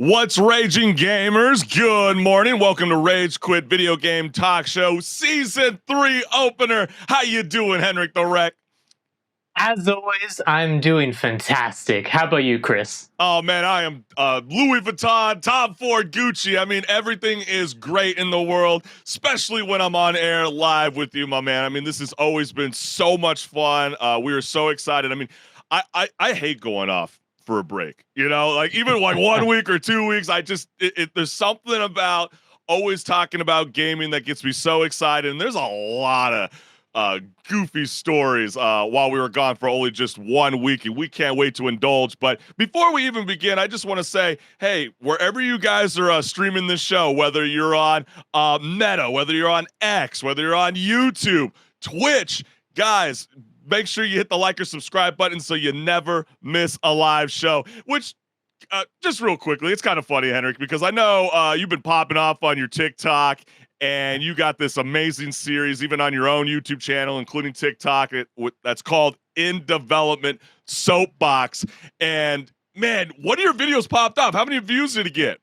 What's raging, gamers? Good morning. Welcome to Rage Quit Video Game Talk Show Season 3 opener. How you doing, HenricK the Wreck? As always, I'm doing fantastic. How about you, Chris? Oh, man, I am Louis Vuitton, Tom Ford, Gucci. I mean, everything is great in the world, especially when I'm on air live with you, my man. I mean, this has always been so much fun. We are so excited. I mean, I hate going off for a break, you know, like even like 1 week or 2 weeks. There's something about always talking about gaming that gets me so excited. And there's a lot of goofy stories while we were gone for only just 1 week, and we can't wait to indulge. But before we even begin, I just want to say, hey, wherever you guys are streaming this show, whether you're on Meta, whether you're on X, whether you're on YouTube, Twitch, guys, make sure you hit the like or subscribe button so you never miss a live show. Which, just real quickly, it's kind of funny, HenricK, because I know you've been popping off on your TikTok, and you got this amazing series, even on your own YouTube channel, including TikTok, that's called In Development Soapbox. And, man, one of your videos popped up. How many views did it get?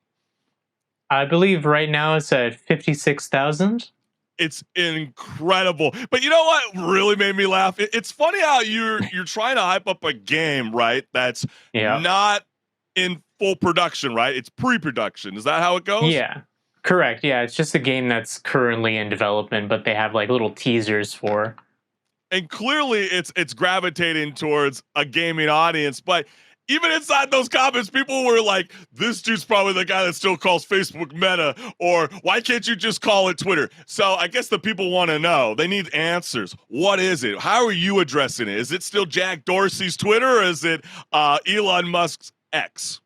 I believe right now it's at 56,000. It's incredible. But you know what really made me laugh? It's funny how you're trying to hype up a game, right? That's not in full production, right? It's pre-production. Is that how it goes? Yeah, correct. Yeah, it's just a game that's currently in development, but they have like little teasers for. And clearly it's gravitating towards a gaming audience, but even inside those comments, people were like, this dude's probably the guy that still calls Facebook Meta, or why can't you just call it Twitter? So I guess the people want to know. They need answers. What is it? How are you addressing it? Is it still Jack Dorsey's Twitter, or is it Elon Musk's X?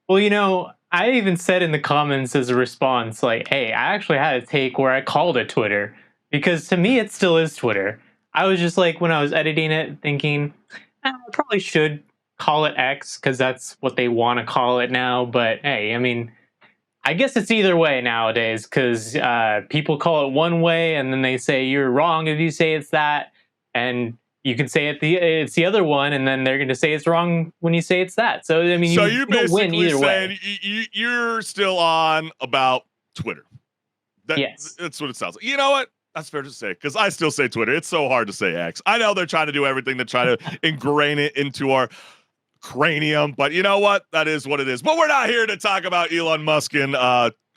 Well, you know, I even said in the comments as a response, like, hey, I actually had a take where I called it Twitter, because to me, it still is Twitter. I was just like, when I was editing it, thinking, I probably should call it X because that's what they want to call it now. But hey, I mean, I guess it's either way nowadays because people call it one way and then they say you're wrong if you say it's that, and you can say it's the other one, and then they're going to say it's wrong when you say it's that. So I mean, you're basically win either saying way. You're still on about Twitter. Yes, that's what it sounds like. You know what? That's fair to say, because I still say Twitter. It's so hard to say X. I know they're trying to do everything to try to ingrain it into our cranium, but you know what? That is what it is. But we're not here to talk about Elon Musk and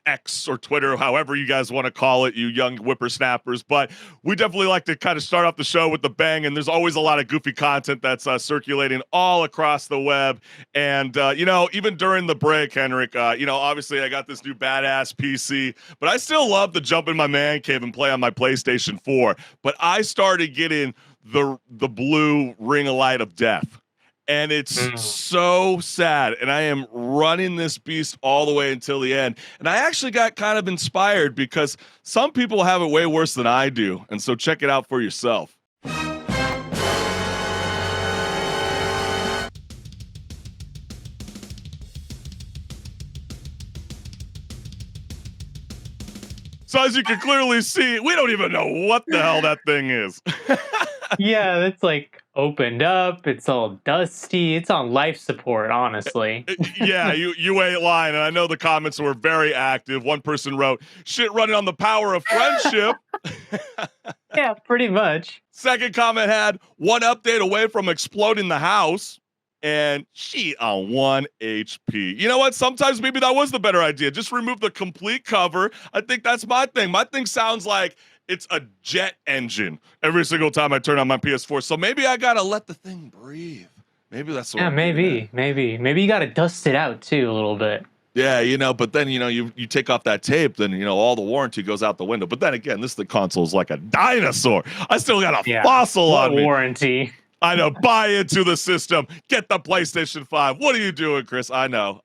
X or Twitter, however you guys want to call it, you young whippersnappers. But we definitely like to kind of start off the show with the bang, and there's always a lot of goofy content that's circulating all across the web. And you know, even during the break, HenricK, you know, obviously I got this new badass PC, but I still love to jump in my man cave and play on my PlayStation 4. But I started getting the blue ring of light of death. And it's so sad. And I am running this beast all the way until the end. And I actually got kind of inspired because some people have it way worse than I do. And so check it out for yourself. So as you can clearly see, we don't even know what the hell that thing is. Yeah, it's like opened up. It's all dusty. It's on life support, honestly. Yeah, you ain't lying. And I know the comments were very active. One person wrote, shit running on the power of friendship. Yeah, pretty much. Second comment had, one update away from exploding the house. And she on 1 HP. You know what? Sometimes maybe that was the better idea. Just remove the complete cover. I think that's my thing. My thing sounds like it's a jet engine every single time I turn on my PS4. So maybe I gotta let the thing breathe. Maybe that's what. Yeah, maybe you gotta dust it out too a little bit. Yeah, you know, but then, you know, you take off that tape, then, you know, all the warranty goes out the window. But then again, this the console is like a dinosaur. I still got a fossil on me. Warranty. I know, buy into the system. Get the PlayStation 5. What are you doing, Chris? I know.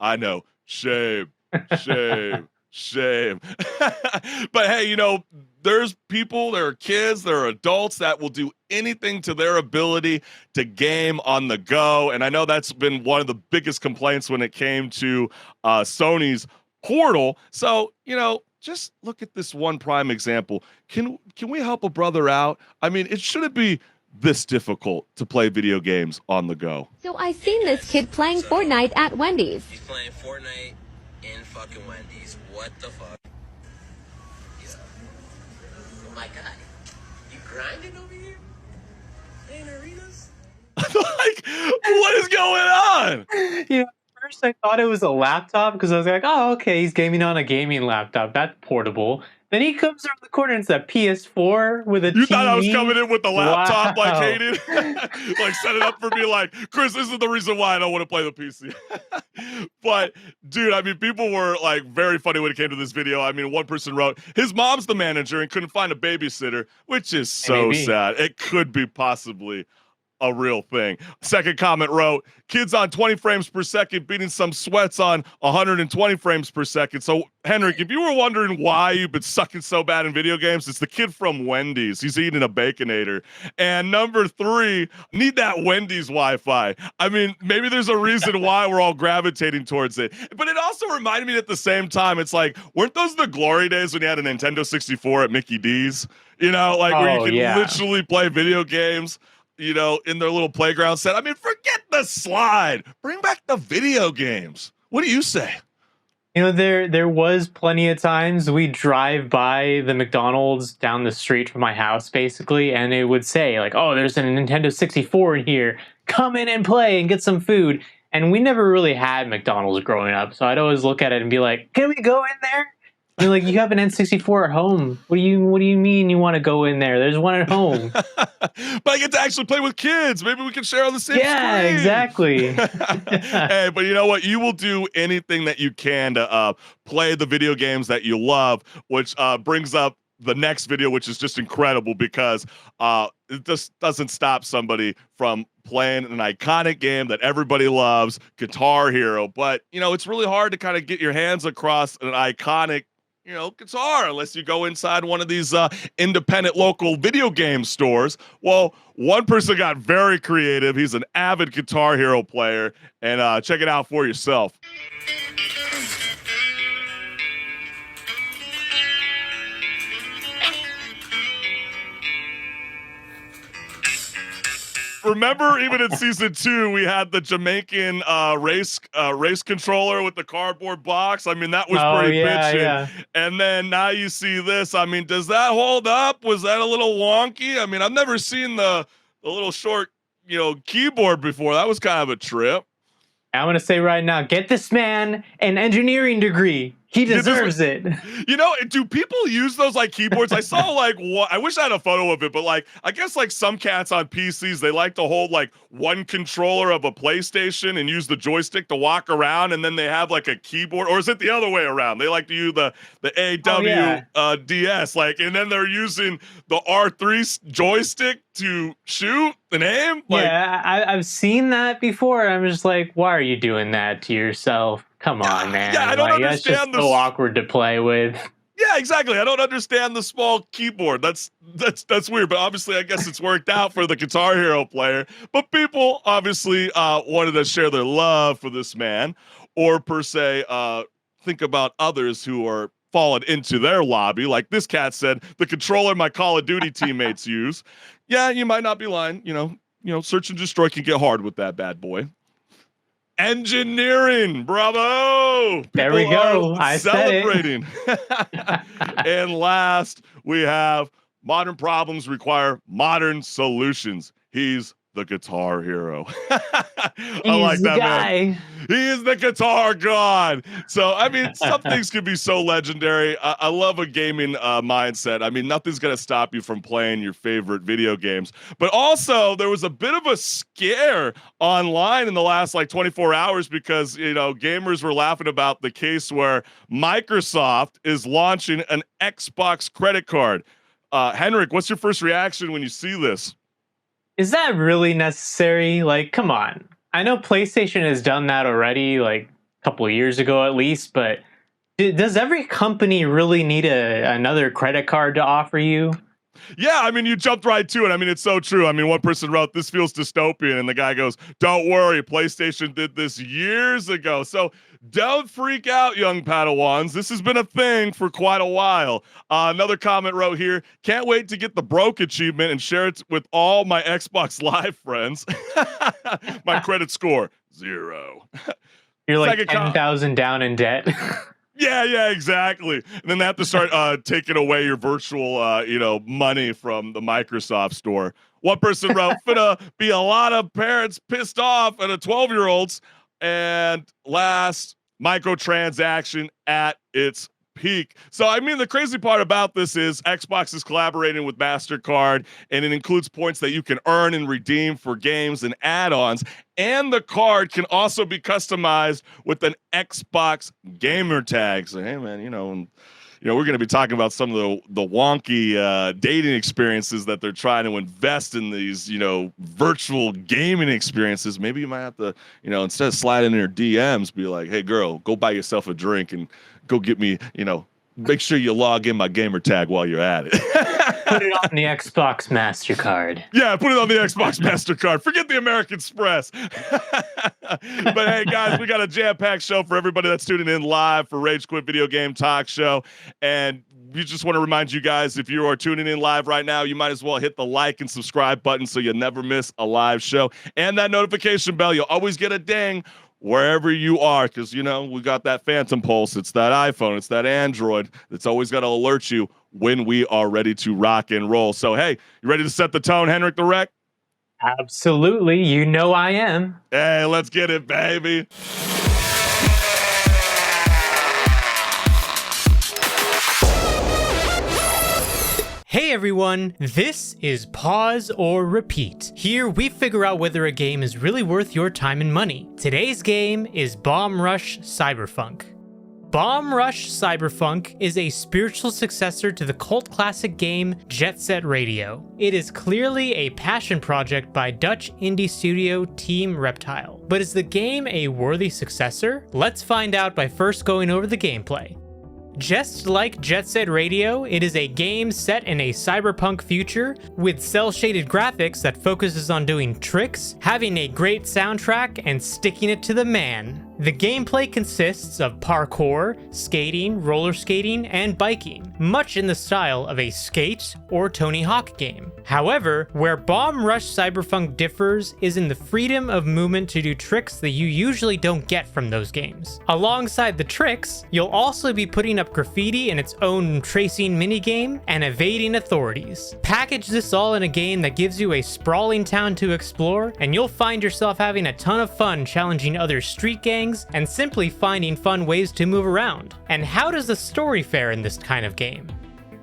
Shame. But hey, you know, there's people, there are kids, there are adults that will do anything to their ability to game on the go. And I know that's been one of the biggest complaints when it came to Sony's Portal. So, you know, just look at this one prime example. Can we help a brother out? I mean, it shouldn't be this difficult to play video games on the go. So I seen this kid playing Fortnite at Wendy's. He's playing Fortnite in fucking Wendy's. What the fuck? Yeah. Oh my god. You grinding over here? In arenas? Like, what is going on? You know, at first I thought it was a laptop because I was like, oh, okay, he's gaming on a gaming laptop. That's portable. Then he comes around the corner and it's a PS4 with a You TV. thought I was coming in with the laptop, like, Wow. Hayden? Like, set it up for me, like, Chris, this is the reason why I don't want to play the PC. But, dude, I mean, people were, like, very funny when it came to this video. I mean, one person wrote, his mom's the manager and couldn't find a babysitter, which is so Maybe. sad. It could be possibly a real thing. Second comment wrote, kids on 20 frames per second beating some sweats on 120 frames per second. So, HenricK, if you were wondering why you've been sucking so bad in video games, it's the kid from Wendy's. He's eating a Baconator. And number 3, need that Wendy's Wi-Fi. I mean, maybe there's a reason why we're all gravitating towards it. But it also reminded me at the same time, it's like, weren't those the glory days when you had a Nintendo 64 at Mickey D's? You know, like where you could literally play video games, you know, in their little playground set. I mean, forget the slide. Bring back the video games. What do you say? You know, there was plenty of times we drive by the McDonald's down the street from my house, basically, and it would say, like, oh, there's a Nintendo 64 in here. Come in and play and get some food. And we never really had McDonald's growing up, so I'd always look at it and be like, can we go in there? You're like, you have an N64 at home. What do you mean you want to go in there? There's one at home. But I get to actually play with kids. Maybe we can share on the same screen. Yeah, exactly. Hey, but you know what? You will do anything that you can to play the video games that you love, which brings up the next video, which is just incredible because it just doesn't stop somebody from playing an iconic game that everybody loves, Guitar Hero. But, you know, it's really hard to kind of get your hands across an iconic, you know, guitar unless you go inside one of these independent local video game stores. Well, one person got very creative. He's an avid Guitar Hero player, and check it out for yourself. Remember, even in season 2, we had the Jamaican race controller with the cardboard box. I mean, that was pretty bitchin'. Yeah. And then now you see this. I mean, does that hold up? Was that a little wonky? I mean, I've never seen the little short, you know, keyboard before. That was kind of a trip. I'm going to say right now, get this man an engineering degree. He deserves it. You know, do people use those like keyboards? I saw like I wish I had a photo of it, but like I guess like some cats on PCs, they like to hold like one controller of a PlayStation and use the joystick to walk around, and then they have like a keyboard, or is it the other way around? They like to use the AW DS, like, and then they're using the R3 joystick to shoot and aim. Like, yeah, I've seen that before. I'm just like, why are you doing that to yourself? Come on, man. Yeah, I don't understand. That's just so awkward to play with. Yeah, exactly. I don't understand the small keyboard. That's weird, but obviously I guess it's worked out for the Guitar Hero player. But people obviously wanted to share their love for this man, or per se think about others who are falling into their lobby. Like this cat said, the controller my Call of Duty teammates use. Yeah, you might not be lying. You know, search and destroy can get hard with that bad boy. Engineering, bravo! There we go. I celebrating. And last, we have modern problems require modern solutions. He's the Guitar Hero. I like that, man. He is the guitar god. So, I mean, some things can be so legendary. I love a gaming mindset. I mean, nothing's going to stop you from playing your favorite video games. But also, there was a bit of a scare online in the last, like, 24 hours because, you know, gamers were laughing about the case where Microsoft is launching an Xbox credit card. HenricK, what's your first reaction when you see this? Is that really necessary? Like, come on. I know PlayStation has done that already, like a couple of years ago at least, but does every company really need another credit card to offer you? Yeah, I mean, you jumped right to it. I mean, it's so true. I mean, one person wrote, this feels dystopian, and the guy goes, don't worry, PlayStation did this years ago. So don't freak out, young Padawans. This has been a thing for quite a while. Another comment wrote here, can't wait to get the broke achievement and share it with all my Xbox Live friends. My credit score, 0. You're like Second 10,000 down in debt. Yeah, exactly. And then they have to start taking away your virtual, money from the Microsoft store. One person wrote, "Finna be a lot of parents pissed off at a 12-year-olds." And last, microtransaction at its peak. So, I mean, the crazy part about this is Xbox is collaborating with MasterCard, and it includes points that you can earn and redeem for games and add-ons. And the card can also be customized with an Xbox gamer tag. So, hey, man, we're going to be talking about some of the wonky dating experiences that they're trying to invest in these, virtual gaming experiences. Maybe you might have to, instead of sliding in your DMs, be like, "Hey, girl, go buy yourself a drink and go get me, make sure you log in my gamer tag while you're at it." Put it on the Xbox MasterCard. Yeah, put it on the Xbox MasterCard. Forget the American Express. But hey, guys, we got a jam-packed show for everybody that's tuning in live for Rage Quit Video Game Talk Show. And we just want to remind you guys, if you are tuning in live right now, you might as well hit the like and subscribe button so you never miss a live show. And that notification bell, you'll always get a ding wherever you are, because we got that phantom pulse. It's that iPhone, it's that Android that's always got to alert you when we are ready to rock and roll. So hey, you ready to set the tone, HenricK the Wreck? Absolutely, you know I am. Hey, let's get it, baby. Hey everyone, this is Pause or Repeat. Here we figure out whether a game is really worth your time and money. Today's game is Bomb Rush Cyberfunk. Bomb Rush Cyberfunk is a spiritual successor to the cult classic game Jet Set Radio. It is clearly a passion project by Dutch indie studio Team Reptile. But is the game a worthy successor? Let's find out by first going over the gameplay. Just like Jet Set Radio, it is a game set in a cyberpunk future with cel-shaded graphics that focuses on doing tricks, having a great soundtrack, and sticking it to the man. The gameplay consists of parkour, skating, roller skating, and biking, much in the style of a Skate or Tony Hawk game. However, where Bomb Rush Cyberfunk differs is in the freedom of movement to do tricks that you usually don't get from those games. Alongside the tricks, you'll also be putting up graffiti in its own tracing minigame and evading authorities. Package this all in a game that gives you a sprawling town to explore, and you'll find yourself having a ton of fun challenging other street gangs and simply finding fun ways to move around. And how does the story fare in this kind of game?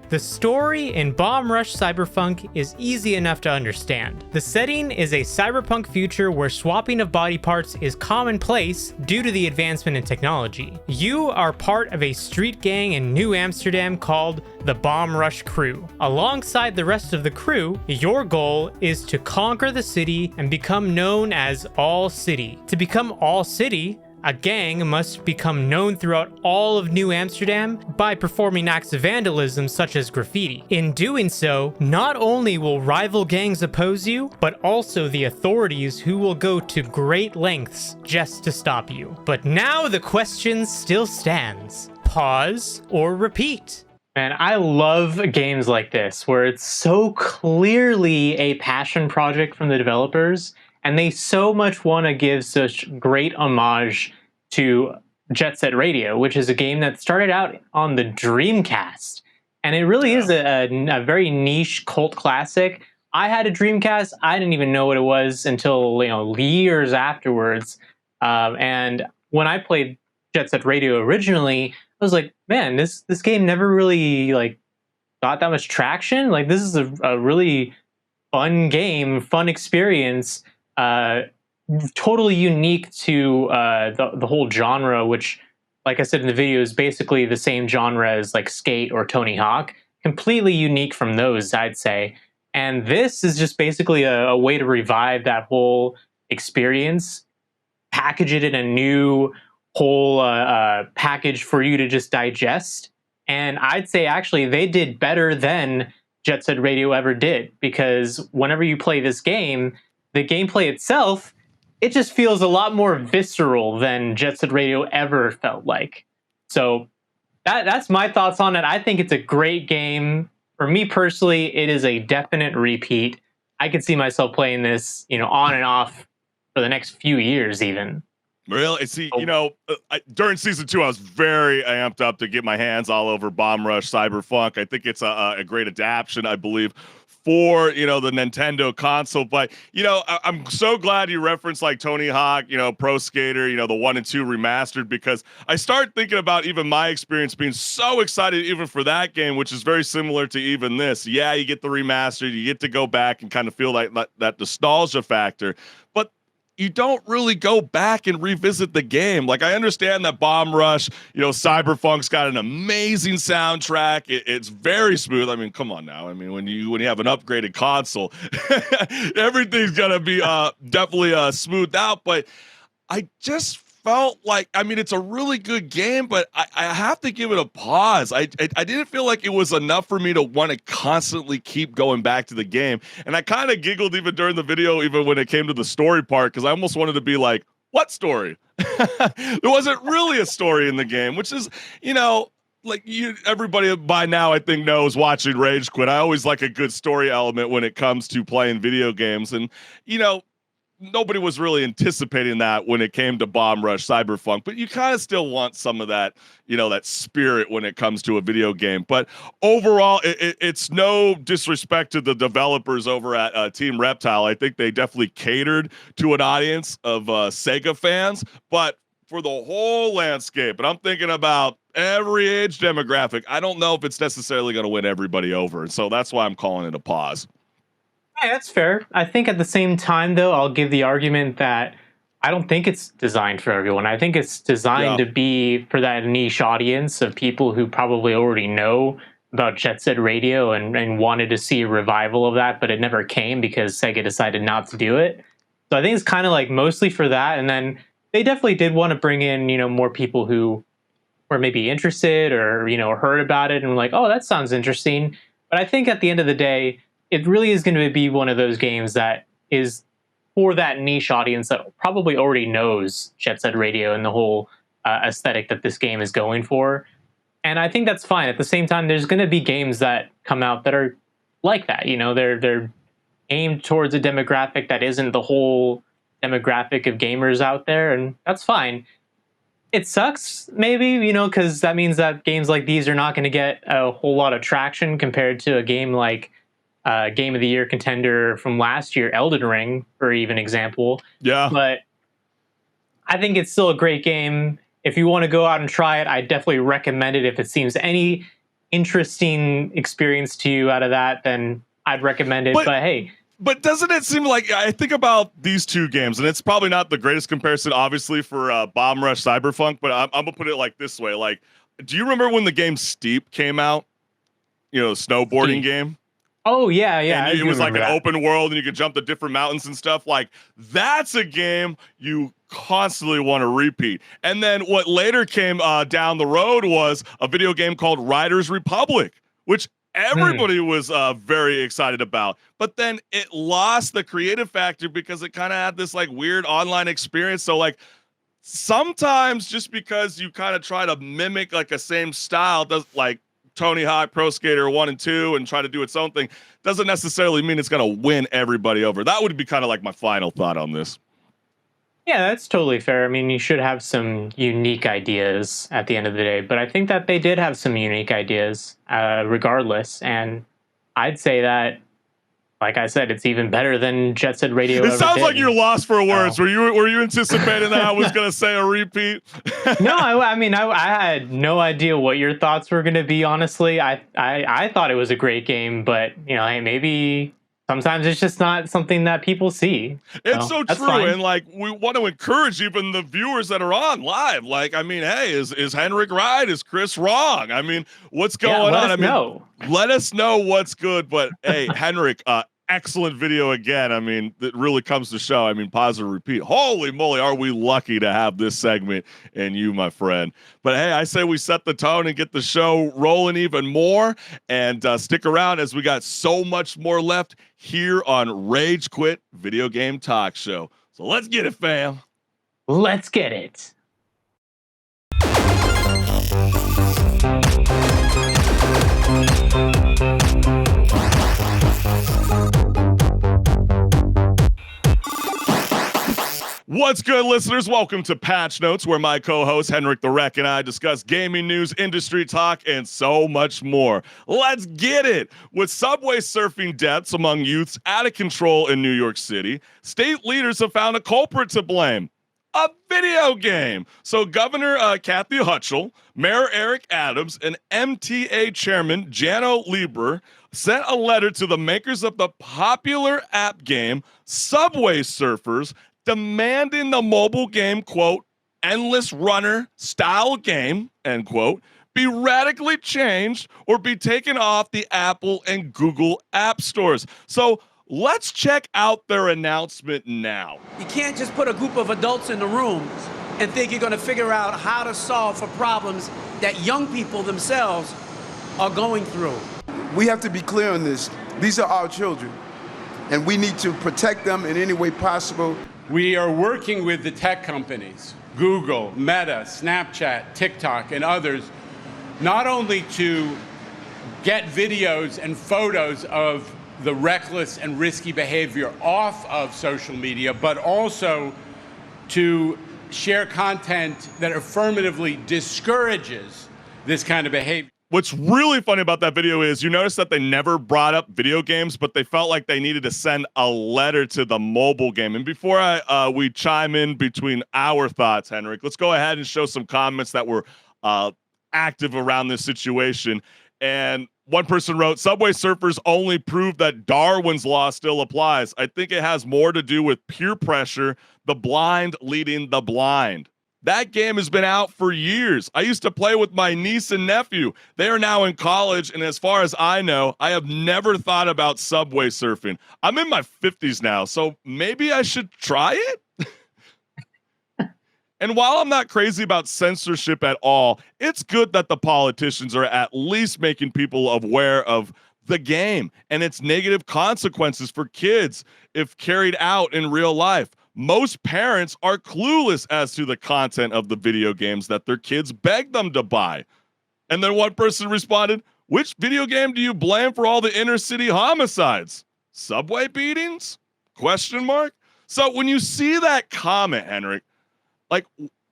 The story in Bomb Rush Cyberfunk is easy enough to understand. The setting is a cyberpunk future where swapping of body parts is commonplace due to the advancement in technology. You are part of a street gang in New Amsterdam called the Bomb Rush Crew. Alongside the rest of the crew, your goal is to conquer the city and become known as All City. To become All City, a gang must become known throughout all of New Amsterdam by performing acts of vandalism such as graffiti. In doing so, not only will rival gangs oppose you, but also the authorities, who will go to great lengths just to stop you. But now the question still stands. Pause or repeat? Man, I love games like this where it's so clearly a passion project from the developers, and they so much want to give such great homage to Jet Set Radio, which is a game that started out on the Dreamcast. And it really is a very niche cult classic. I had a Dreamcast. I didn't even know what it was until years afterwards. And when I played Jet Set Radio originally, I was like, man, this game never really got that much traction. Like, this is a really fun game, fun experience. Totally unique to the whole genre, which, like I said in the video, is basically the same genre as like Skate or Tony Hawk. Completely unique from those, I'd say. And this is just basically a way to revive that whole experience, package it in a new whole package for you to just digest. And I'd say actually they did better than Jet Set Radio ever did, because whenever you play this game, the gameplay itself, it just feels a lot more visceral than Jet Set Radio ever felt like. So that's my thoughts on it. I think it's a great game. For me personally, it is a definite repeat. I could see myself playing this, on and off for the next few years even. Really? See, Oh. during season 2, I was very amped up to get my hands all over Bomb Rush Cyberfunk. I think it's a great adaptation, I believe, for the Nintendo console. But I'm so glad you referenced like Tony Hawk, Pro Skater, the 1 and 2 remastered, because I start thinking about even my experience being so excited even for that game, which is very similar to even this. Yeah, you get the remastered, you get to go back and kind of feel like that nostalgia factor, but you don't really go back and revisit the game. Like, I understand that Bomb Rush, Cyberpunk's got an amazing soundtrack. It's very smooth. I mean, come on now. I mean, when you have an upgraded console, everything's gonna be definitely smoothed out. But I just felt like, I mean, it's a really good game, but I have to give it a pause. I didn't feel like it was enough for me to want to constantly keep going back to the game. And I kind of giggled even during the video, even when it came to the story part, because I almost wanted to be like, what story? There wasn't really a story in the game, which is, everybody by now I think knows, watching Rage Quit, I always like a good story element when it comes to playing video games. And, nobody was really anticipating that when it came to Bomb Rush Cyberfunk, but you kind of still want some of that, that spirit when it comes to a video game. But overall, it's no disrespect to the developers over at Team Reptile. I think they definitely catered to an audience of Sega fans, but for the whole landscape, and I'm thinking about every age demographic, I don't know if it's necessarily going to win everybody over. So that's why I'm calling it a pause. Yeah, that's fair. I think at the same time, though, I'll give the argument that I don't think it's designed for everyone. I think it's designed to be for that niche audience of people who probably already know about Jet Set Radio and wanted to see a revival of that, but it never came because Sega decided not to do it. So I think it's kind of like mostly for that. And then they definitely did want to bring in, more people who were maybe interested or, heard about it and were like, oh, that sounds interesting. But I think at the end of the day, it really is going to be one of those games that is for that niche audience that probably already knows Jet Set Radio and the whole aesthetic that this game is going for. And I think that's fine. At the same time, there's going to be games that come out that are like that. They're aimed towards a demographic that isn't the whole demographic of gamers out there, and that's fine. It sucks, maybe, because that means that games like these are not going to get a whole lot of traction compared to a game like Game of the Year contender from last year, Elden Ring, for even example. Yeah. But I think it's still a great game. If you want to go out and try it, I definitely recommend it. If it seems any interesting experience to you out of that, then I'd recommend it. But hey. But doesn't it seem like, I think about these two games, and it's probably not the greatest comparison, obviously, for Bomb Rush Cyberfunk, but I'm going to put it like this way. Like, do you remember when the game Steep came out? The snowboarding game? Oh, yeah. And it was like an open world and you could jump to different mountains and stuff. Like, that's a game you constantly want to repeat. And then what later came down the road was a video game called Riders Republic, which everybody was very excited about. But then it lost the creative factor because it kind of had this like weird online experience. So like, sometimes just because you kind of try to mimic like a same style, does like Tony Hawk Pro Skater 1 and 2 and try to do its own thing, doesn't necessarily mean it's going to win everybody over. That would be kind of like my final thought on this. Yeah, that's totally fair. I mean, you should have some unique ideas at the end of the day, but I think that they did have some unique ideas regardless. And I'd say that, like I said, it's even better than Jet Set Radio. It sounds like you're lost for words. Oh. Were you anticipating that I was going to say a repeat? No, I mean, I had no idea what your thoughts were going to be. Honestly, I thought it was a great game, but hey, maybe sometimes it's just not something that people see. It's so true, fine. And like we want to encourage even the viewers that are on live. Like, I mean, hey, is HenricK right? Is Chris wrong? I mean, what's going on? Let us know what's good. But hey, HenricK, excellent video again. I mean, it really comes to show. I mean, positive repeat. Holy moly, are we lucky to have this segment and you, my friend. But hey, I say we set the tone and get the show rolling even more. And stick around as we got so much more left here on Rage Quit Video Game Talk Show. So let's get it, fam. Let's get it. What's good, listeners? Welcome to Patch Notes, where my co-host HenricK the Wreck and I discuss gaming news, industry talk, and so much more. Let's get it! With subway surfing deaths among youths out of control in New York City, state leaders have found a culprit to blame. A video game. So Governor Kathy Hochul, Mayor Eric Adams, and MTA Chairman Janno Lieber sent a letter to the makers of the popular app game Subway Surfers, demanding the mobile game, quote, endless runner style game, end quote, be radically changed or be taken off the Apple and Google app stores. So let's check out their announcement now. You can't just put a group of adults in the room and think you're going to figure out how to solve for problems that young people themselves are going through. We have to be clear on this. These are our children, and we need to protect them in any way possible. We are working with the tech companies, Google, Meta, Snapchat, TikTok, and others, not only to get videos and photos of the reckless and risky behavior off of social media, but also to share content that affirmatively discourages this kind of behavior. What's really funny about that video is you notice that they never brought up video games, but they felt like they needed to send a letter to the mobile game. And before we chime in between our thoughts, HenricK, let's go ahead and show some comments that were active around this situation. And one person wrote, Subway Surfers only prove that Darwin's law still applies. I think it has more to do with peer pressure, the blind leading the blind. That game has been out for years. I used to play with my niece and nephew. They are now in college, and as far as I know, I have never thought about subway surfing. I'm in my 50s now, so maybe I should try it? And while I'm not crazy about censorship at all, it's good that the politicians are at least making people aware of the game and its negative consequences for kids if carried out in real life. Most parents are clueless as to the content of the video games that their kids beg them to buy. And then one person responded, which video game do you blame for all the inner city homicides? Subway beatings? Question mark. So when you see that comment, HenricK, like,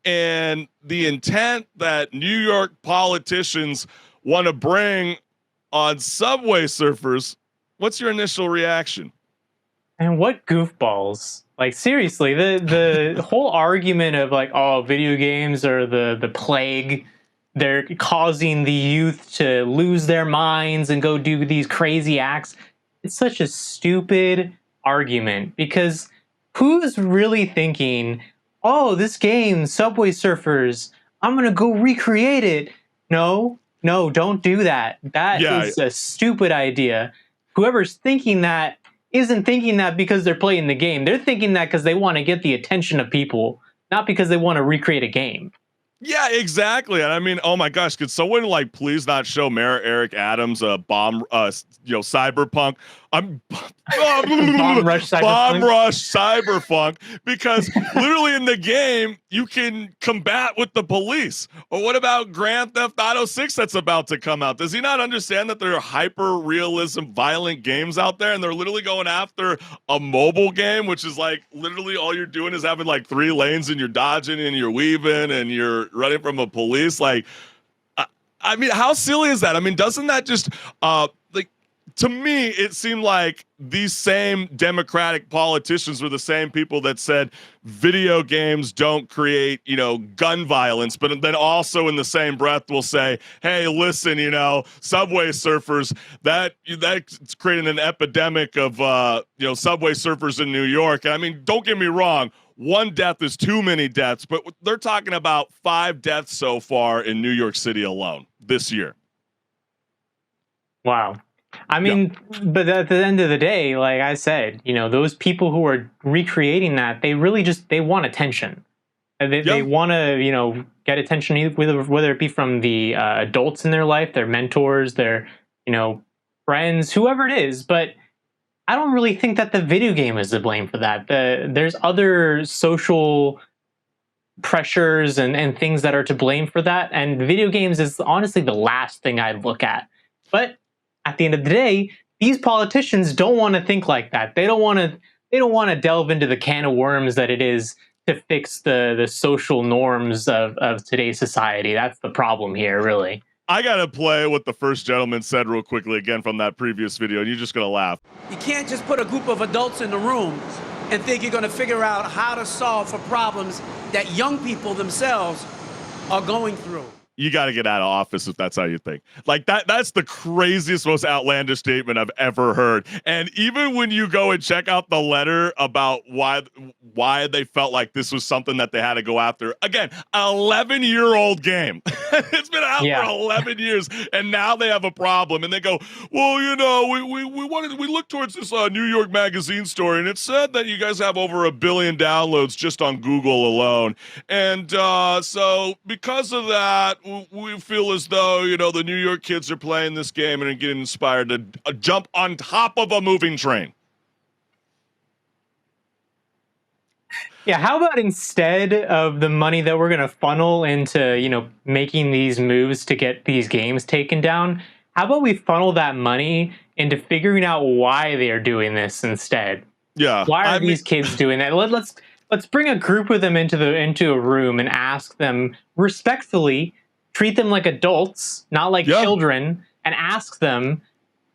and the intent that New York politicians want to bring on subway surfers, what's your initial reaction? And what goofballs. Like, seriously, the whole argument of like, oh, video games are the plague. They're causing the youth to lose their minds and go do these crazy acts. It's such a stupid argument because who's really thinking, oh, this game, Subway Surfers, I'm going to go recreate it. No, don't do that. That is a stupid idea. Whoever's thinking that isn't thinking that because they're playing the game. They're thinking that because they want to get the attention of people, not because they want to recreate a game. Yeah, exactly. And I mean, oh my gosh, could someone like please not show Mayor Eric Adams a bomb, cyberpunk? Bomb Rush Cyberfunk. Bomb Rush Cyberfunk, because literally in the game you can combat with the police. Or what about Grand Theft Auto 6 that's about to come out? Does he not understand that there are hyper realism violent games out there, and they're literally going after a mobile game, which is like literally all you're doing is having like 3 lanes and you're dodging and you're weaving and you're running from a police? Like, I mean, how silly is that? I mean, doesn't that just to me, it seemed like these same Democratic politicians were the same people that said video games don't create, gun violence, but then also in the same breath will say, hey, listen, subway surfers, that's creating an epidemic of, subway surfers in New York. And I mean, don't get me wrong. 1 death is too many deaths, but they're talking about 5 deaths so far in New York City alone this year. Wow. I mean, but at the end of the day, like I said, those people who are recreating that, they really they want attention. They want to, get attention, whether it be from the adults in their life, their mentors, their, friends, whoever it is. But I don't really think that the video game is to blame for that. There's other social pressures and things that are to blame for that. And video games is honestly the last thing I'd look at. But at the end of the day, these politicians don't want to think like that. They don't want to delve into the can of worms that it is to fix the social norms of today's society. That's the problem here, really. I gotta play what the first gentleman said real quickly again from that previous video, and you're just gonna laugh. You can't just put a group of adults in the rooms and think you're going to figure out how to solve for problems that young people themselves are going through. You got to get out of office if that's how you think. Like that's the craziest, most outlandish statement I've ever heard. And even when you go and check out the letter about why they felt like this was something that they had to go after, again, 11-year-old game. It's been out for 11 years, and now they have a problem. And they go, well, you know, we looked towards this New York Magazine story, and it said that you guys have over 1 billion downloads just on Google alone. And so because of that, we feel as though, you know, the New York kids are playing this game and are getting inspired to jump on top of a moving train. Yeah, how about instead of the money that we're going to funnel into, you know, making these moves to get these games taken down, how about we funnel that money into figuring out why they are doing this instead? Yeah. Why are these kids doing that? Let's bring a group of them into a room and ask them respectfully, treat them like adults, not like children, and ask them,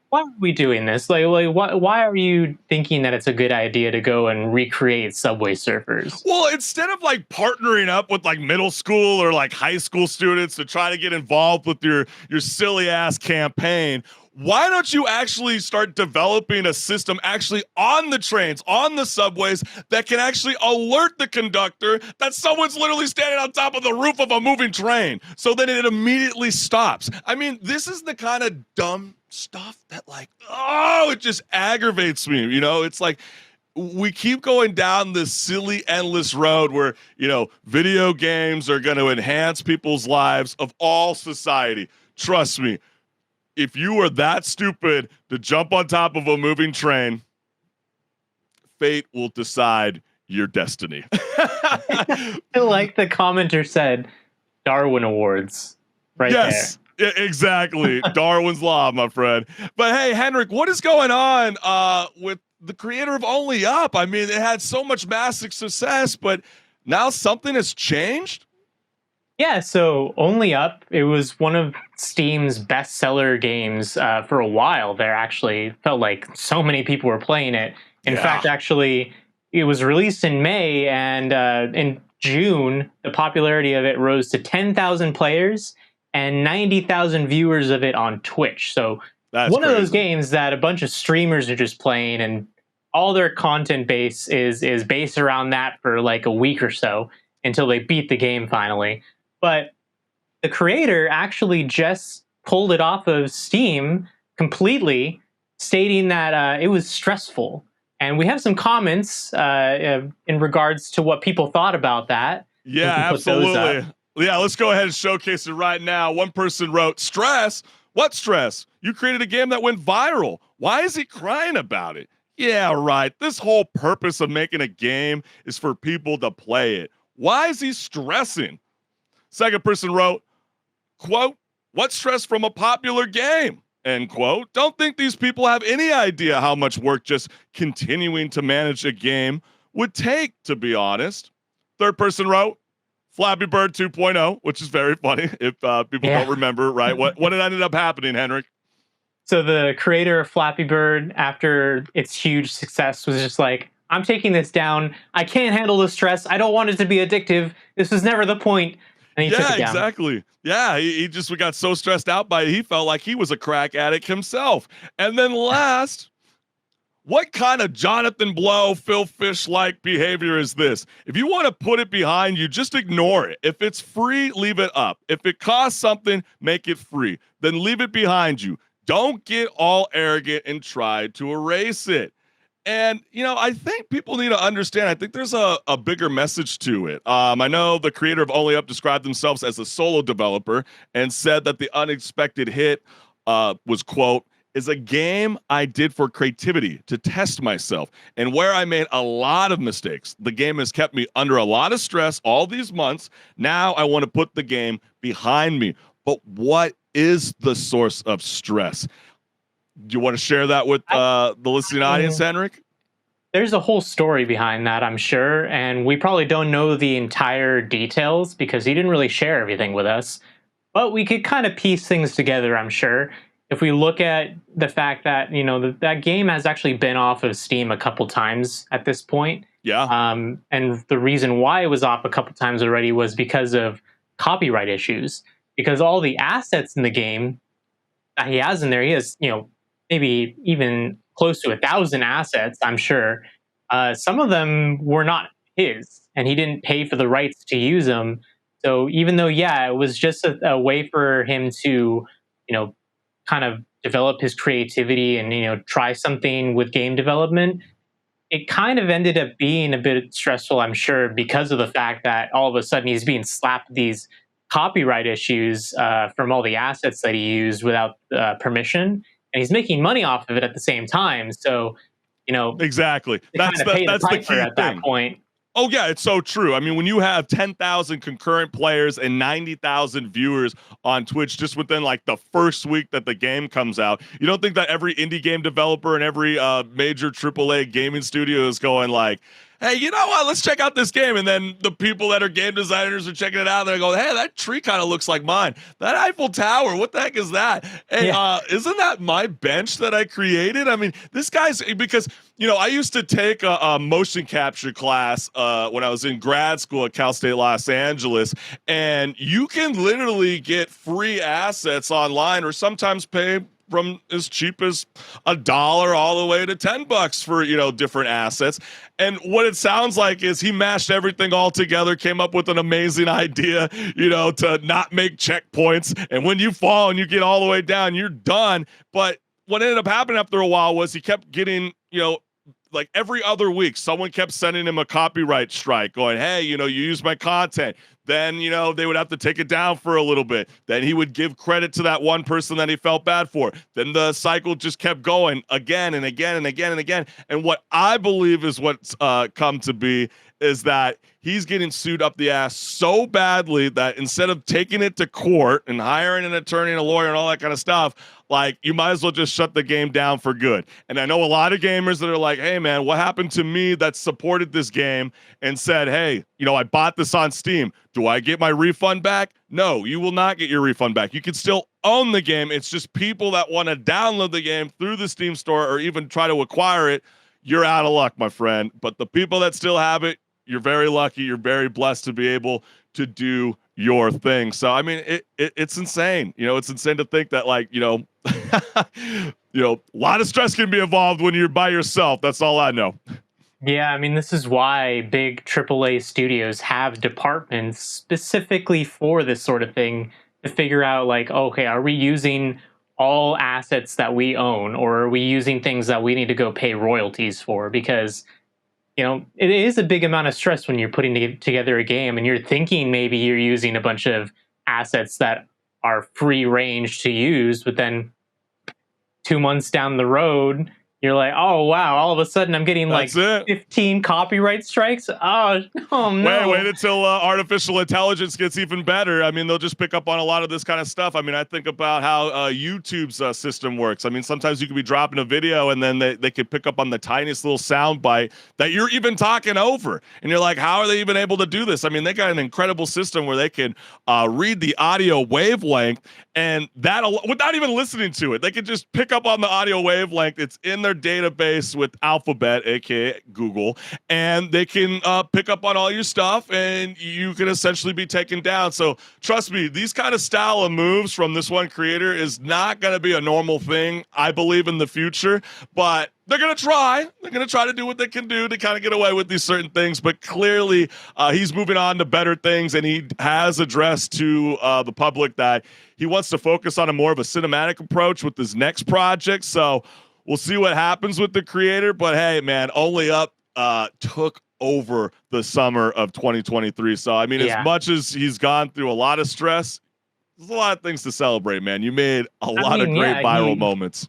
why are we doing this? Like why are you thinking that it's a good idea to go and recreate Subway Surfers? Well, instead of like partnering up with like middle school or like high school students to try to get involved with your silly ass campaign, why don't you actually start developing a system actually on the trains, on the subways, that can actually alert the conductor that someone's literally standing on top of the roof of a moving train, so that it immediately stops? I mean, this is the kind of dumb stuff that, like, oh, it just aggravates me. You know, it's like we keep going down this silly, endless road where, you know, video games are going to enhance people's lives of all society. Trust me. If you are that stupid to jump on top of a moving train, fate will decide your destiny. Like the commenter said, Darwin Awards right there. Yes, exactly. Darwin's Law, my friend. But hey, HenricK, what is going on with the creator of Only Up? I mean, it had so much massive success, but now something has changed? Yeah, so Only Up, it was one of Steam's bestseller games for a while. There actually felt like so many people were playing it. In fact, actually, it was released in May, and in June, the popularity of it rose to 10,000 players and 90,000 viewers of it on Twitch. So that's one crazy. of those games that a bunch of streamers are just playing, and all their content base is based around that for like a week or so until they beat the game finally. But the creator actually just pulled it off of Steam completely, stating that it was stressful. And we have some comments in regards to what people thought about that. Yeah, absolutely. Yeah, let's go ahead and showcase it right now. One person wrote, stress? What stress? You created a game that went viral. Why is he crying about it? Yeah, right. This whole purpose of making a game is for people to play it. Why is he stressing? Second person wrote, quote, what stress from a popular game? End quote. Don't think these people have any idea how much work just continuing to manage a game would take, to be honest. Third person wrote, Flappy Bird 2.0, which is very funny if people don't remember, right? What ended up happening, HenricK? So the creator of Flappy Bird, after its huge success, was just like, I'm taking this down. I can't handle the stress. I don't want it to be addictive. This was never the point. And he took it down. Exactly. Yeah, he just got so stressed out by it, he felt like he was a crack addict himself. And then last, what kind of Jonathan Blow, Phil Fish-like behavior is this? If you want to put it behind you, just ignore it. If it's free, leave it up. If it costs something, make it free. Then leave it behind you. Don't get all arrogant and try to erase it. And, you know, I think people need to understand, I think there's a bigger message to it. I know the creator of Only Up described themselves as a solo developer and said that the unexpected hit was, quote, is a game I did for creativity, to test myself, and where I made a lot of mistakes. The game has kept me under a lot of stress all these months. Now I want to put the game behind me. But what is the source of stress? Do you want to share that with the listening audience, HenricK? there's a whole story behind that, I'm sure, and we probably don't know the entire details because he didn't really share everything with us. But we could kind of piece things together, I'm sure. If we look at the fact that, that game has actually been off of Steam a couple times at this point. Yeah. And the reason why it was off a couple times already was because of copyright issues. Because all the assets in the game that he has in there, he has, maybe even close to 1,000 assets, I'm sure. Some of them were not his, and he didn't pay for the rights to use them. So even though, yeah, it was just a way for him to, kind of develop his creativity and, try something with game development, it kind of ended up being a bit stressful, I'm sure, because of the fact that all of a sudden he's being slapped with these copyright issues from all the assets that he used without permission. And he's making money off of it at the same time. So, exactly. That's the the key at that thing. point. Oh, yeah, it's so true. I mean, when you have 10,000 concurrent players and 90,000 viewers on Twitch just within like the first week that the game comes out, you don't think that every indie game developer and every major AAA gaming studio is going like, hey, you know what? Let's check out this game. And then the people that are game designers are checking it out. They're going, hey, that tree kind of looks like mine. That Eiffel Tower, what the heck is that? Hey, isn't that my bench that I created? I mean, this guy's because, I used to take a motion capture class when I was in grad school at Cal State Los Angeles. And you can literally get free assets online or sometimes pay from as cheap as $1 all the way to $10 for, different assets. And what it sounds like is he mashed everything all together, came up with an amazing idea, to not make checkpoints. And when you fall and you get all the way down, you're done. But what ended up happening after a while was he kept getting, like every other week, someone kept sending him a copyright strike going, hey, you used my content. Then, they would have to take it down for a little bit. Then he would give credit to that one person that he felt bad for. Then the cycle just kept going again and again and again and again. And what I believe is what's come to be is that he's getting sued up the ass so badly that instead of taking it to court and hiring an attorney and a lawyer and all that kind of stuff, like, you might as well just shut the game down for good. And I know a lot of gamers that are like, hey, man, what happened to me that supported this game and said, hey, I bought this on Steam. Do I get my refund back? No, you will not get your refund back. You can still own the game. It's just people that want to download the game through the Steam store or even try to acquire it, you're out of luck, my friend. But the people that still have it, you're very lucky. You're very blessed to be able to do your thing. So, I mean, it's insane. It's insane to think that, like, a lot of stress can be involved when you're by yourself. That's all I know. Yeah, I mean, this is why big AAA studios have departments specifically for this sort of thing to figure out, like, okay, are we using all assets that we own, or are we using things that we need to go pay royalties for? Because, it is a big amount of stress when you're putting together a game and you're thinking maybe you're using a bunch of assets that are free range to use, but then 2 months down the road, you're like, oh, wow, all of a sudden I'm getting like 15 copyright strikes. Oh no. Wait until artificial intelligence gets even better. I mean, they'll just pick up on a lot of this kind of stuff. I mean, I think about how YouTube's system works. I mean, sometimes you could be dropping a video and then they could pick up on the tiniest little sound bite that you're even talking over. And you're like, how are they even able to do this? I mean, they got an incredible system where they can read the audio wavelength, and that without even listening to it, they can just pick up on the audio wavelength. It's in their database with Alphabet, aka Google, and they can pick up on all your stuff, and you can essentially be taken down. So trust me, these kind of style of moves from this one creator is not going to be a normal thing, I believe, in the future, but they're going to try. They're going to try to do what they can do to kind of get away with these certain things. But clearly, he's moving on to better things, and he has addressed to the public that he wants to focus on a more of a cinematic approach with his next project. So we'll see what happens with the creator. But hey, man, Only Up took over the summer of 2023. So, I mean, as much as he's gone through a lot of stress, there's a lot of things to celebrate, man. You made a lot of great viral moments.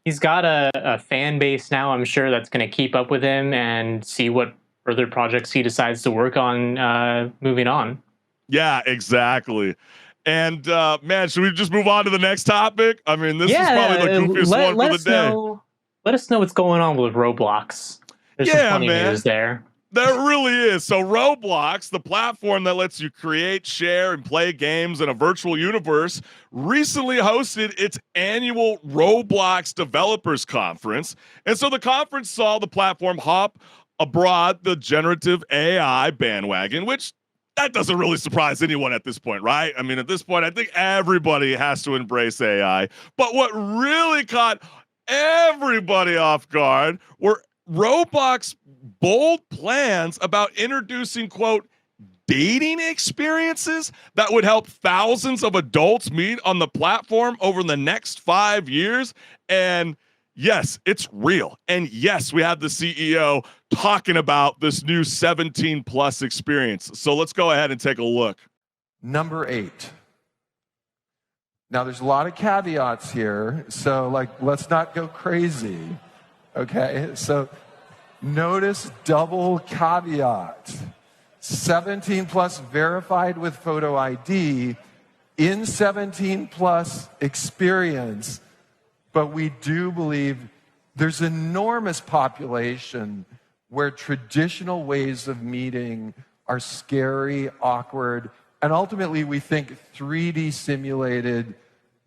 He's got a fan base now, I'm sure, that's going to keep up with him and see what further projects he decides to work on moving on. Yeah, exactly. And, man, should we just move on to the next topic? I mean, this is probably the goofiest one for the day. Let us know what's going on with Roblox. There's some funny news there. There really is. So Roblox, the platform that lets you create, share, and play games in a virtual universe, recently hosted its annual Roblox Developers Conference. And so the conference saw the platform hop abroad the generative AI bandwagon, which that doesn't really surprise anyone at this point, right? I mean, at this point, I think everybody has to embrace AI. But what really caught everybody off guard were Roblox bold plans about introducing, quote, dating experiences that would help thousands of adults meet on the platform over the next 5 years. And yes, it's real. And yes, we have the CEO talking about this new 17 plus experience. So let's go ahead and take a look. Number 8. Now there's a lot of caveats here, so let's not go crazy. Okay, so notice double caveat. 17 plus verified with photo ID in 17 plus experience. But we do believe there's enormous population where traditional ways of meeting are scary, awkward, and ultimately we think 3D simulated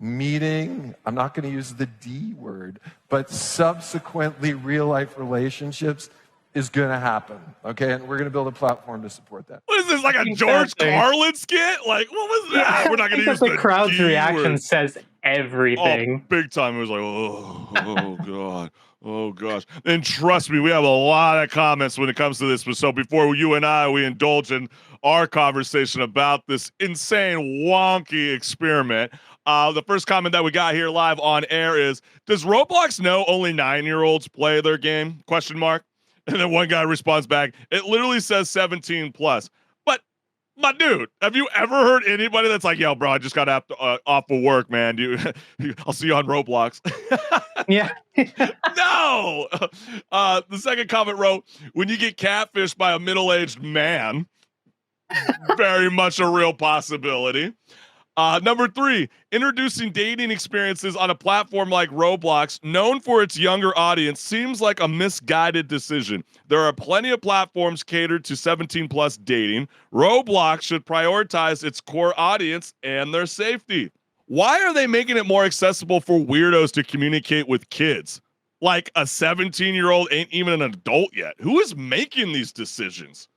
meeting, I'm not going to use the D word, but subsequently real life relationships is going to happen. Okay, and we're going to build a platform to support that. What is this, like a George Carlin skit? Like, what was that? We're not going to use the crowd's D reaction word. says everything. Oh, big time. It was like, oh God. Oh gosh. And trust me, we have a lot of comments when it comes to this. So before you and we indulge in our conversation about this insane wonky experiment, the first comment that we got here live on air is, does Roblox know only 9-year-olds play their game? Question mark. And then one guy responds back, it literally says 17 plus. But my dude, have you ever heard anybody that's like, yo, bro, I just got off of work, man. I'll see you on Roblox. Yeah. No. The second comment wrote, when you get catfished by a middle-aged man, very much a real possibility. Number 3, introducing dating experiences on a platform like Roblox, known for its younger audience, seems like a misguided decision. There are plenty of platforms catered to 17 plus dating. Roblox should prioritize its core audience and their safety. Why are they making it more accessible for weirdos to communicate with kids? Like a 17-year-old ain't even an adult yet. Who is making these decisions?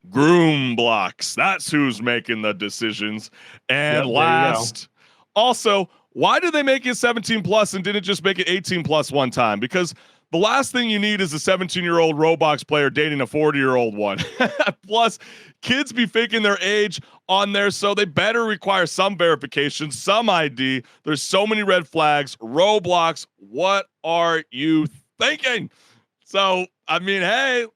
Groomblox. That's who's making the decisions. And last, also, why did they make it 17 plus and didn't just make it 18 plus one time? Because the last thing you need is a 17-year-old Roblox player dating a 40-year-old one. Plus, kids be faking their age on there, so they better require some verification, some ID. There's so many red flags. Roblox, what are you thinking? So, I mean, hey,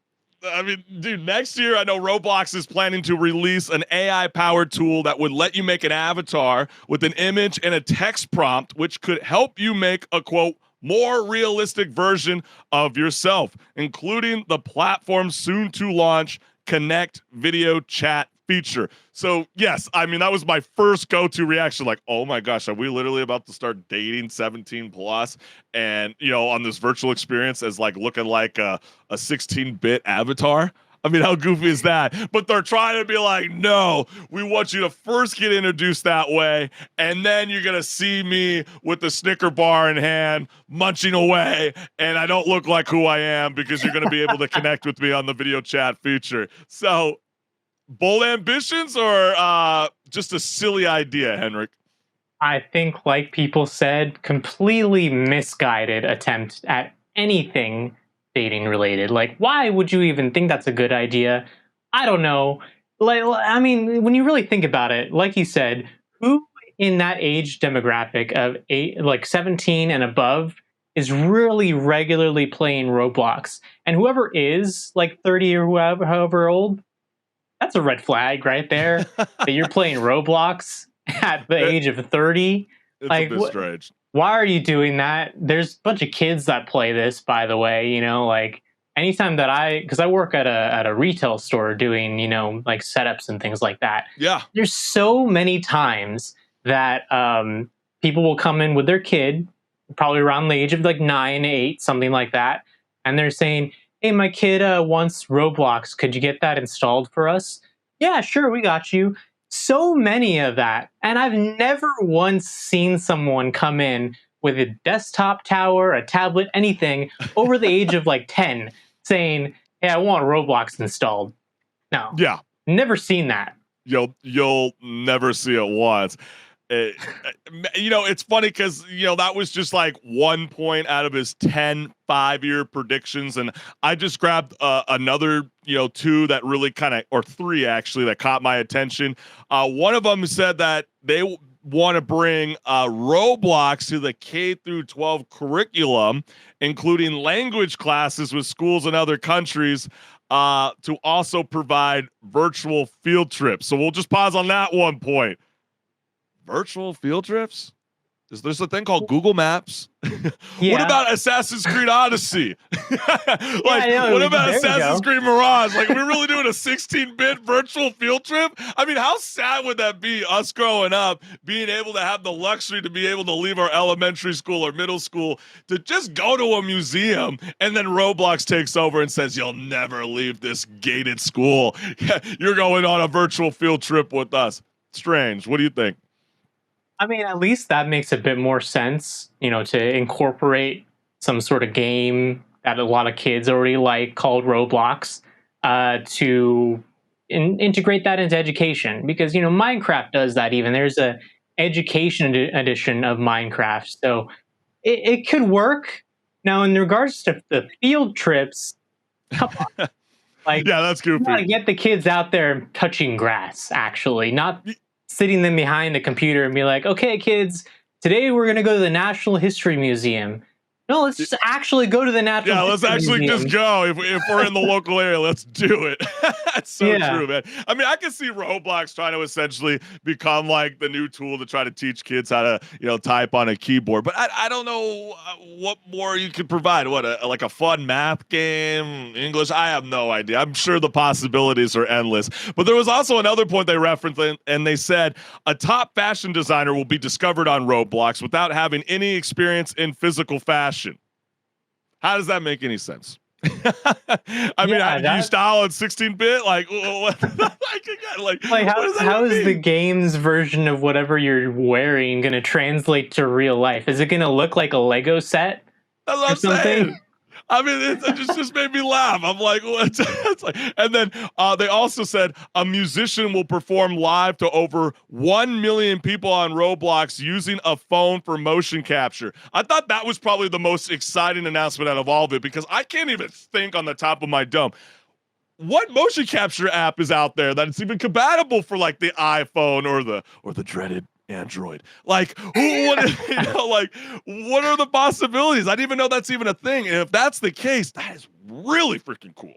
dude, next year I know Roblox is planning to release an AI-powered tool that would let you make an avatar with an image and a text prompt, which could help you make a, quote, more realistic version of yourself, including the platform's soon-to-launch Connect video chat feature. So, yes, I mean, that was my first go-to reaction, like, oh my gosh, are we literally about to start dating 17 plus and, you know, on this virtual experience as like looking like a 16-bit avatar? I mean, how goofy is that? But they're trying to be like, no, we want you to first get introduced that way, and then you're going to see me with the Snicker bar in hand, munching away, and I don't look like who I am because you're going to be able to connect with me on the video chat feature. So, bold ambitions or just a silly idea, HenricK? I think, like people said, completely misguided attempt at anything dating related. Like, why would you even think that's a good idea? I don't know. Like, I mean, when you really think about it, like you said, who in that age demographic of 17 and above is really regularly playing Roblox? And whoever is like 30 or however old, that's a red flag right there. That you're playing Roblox at the age of 30. It's like, a bit strange. Why are you doing that? There's a bunch of kids that play this, by the way. You know, like anytime that because I work at a retail store doing, you know, like setups and things like that. Yeah. There's so many times that people will come in with their kid, probably around the age of like 9, 8, something like that, and they're saying, hey, my kid wants Roblox. Could you get that installed for us? Yeah, sure, we got you. So many of that. And I've never once seen someone come in with a desktop tower, a tablet, anything over the age of like 10 saying, hey, I want Roblox installed. No. Yeah. Never seen that. You'll never see it once. It's funny because that was just like 1 point out of his 10 5-year predictions, and I just grabbed another 2 that really kind of, or 3 actually, that caught my attention. One of them said that they want to bring Roblox to the K through 12 curriculum, including language classes with schools in other countries, to also provide virtual field trips. So we'll just pause on that 1 point. Virtual field trips? There's a thing called Google Maps. Yeah. What about Assassin's Creed Odyssey? What about Assassin's Creed Mirage? Like, we're really doing a 16-bit virtual field trip? I mean, how sad would that be, us growing up, being able to have the luxury to be able to leave our elementary school or middle school to just go to a museum, and then Roblox takes over and says, you'll never leave this gated school. You're going on a virtual field trip with us. Strange. What do you think? I mean, at least that makes a bit more sense, to incorporate some sort of game that a lot of kids already like called Roblox, to integrate that into education. Because, Minecraft does that even. There's a education edition of Minecraft. So it could work. Now, in regards to the field trips, come on. Yeah, that's goofy. You gotta get the kids out there touching grass, actually, not sitting them behind a computer and be like, okay, kids, today we're going to go to the Natural History Museum. No, let's just actually go to the Natural History Museum. Yeah, let's actually just go. If we're in the local area, let's do it. That's so true, man. I mean, I can see Roblox trying to essentially become like the new tool to try to teach kids how to, type on a keyboard. But I don't know what more you could provide. Like a fun math game, English? I have no idea. I'm sure the possibilities are endless. But there was also another point they referenced, and they said a top fashion designer will be discovered on Roblox without having any experience in physical fashion. How does that make any sense? I mean, do you style in 16-bit? Like, how is the game's version of whatever you're wearing going to translate to real life? Is it going to look like a Lego set? That's what I'm saying. I mean, it just made me laugh. I'm like, what? And then they also said a musician will perform live to over 1 million people on Roblox using a phone for motion capture. I thought that was probably the most exciting announcement out of all of it, because I can't even think on the top of my dome what motion capture app is out there that it's even compatible for like the iPhone or the dreaded Android. Like, what are the possibilities? I didn't even know that's even a thing. And if that's the case, that is really freaking cool.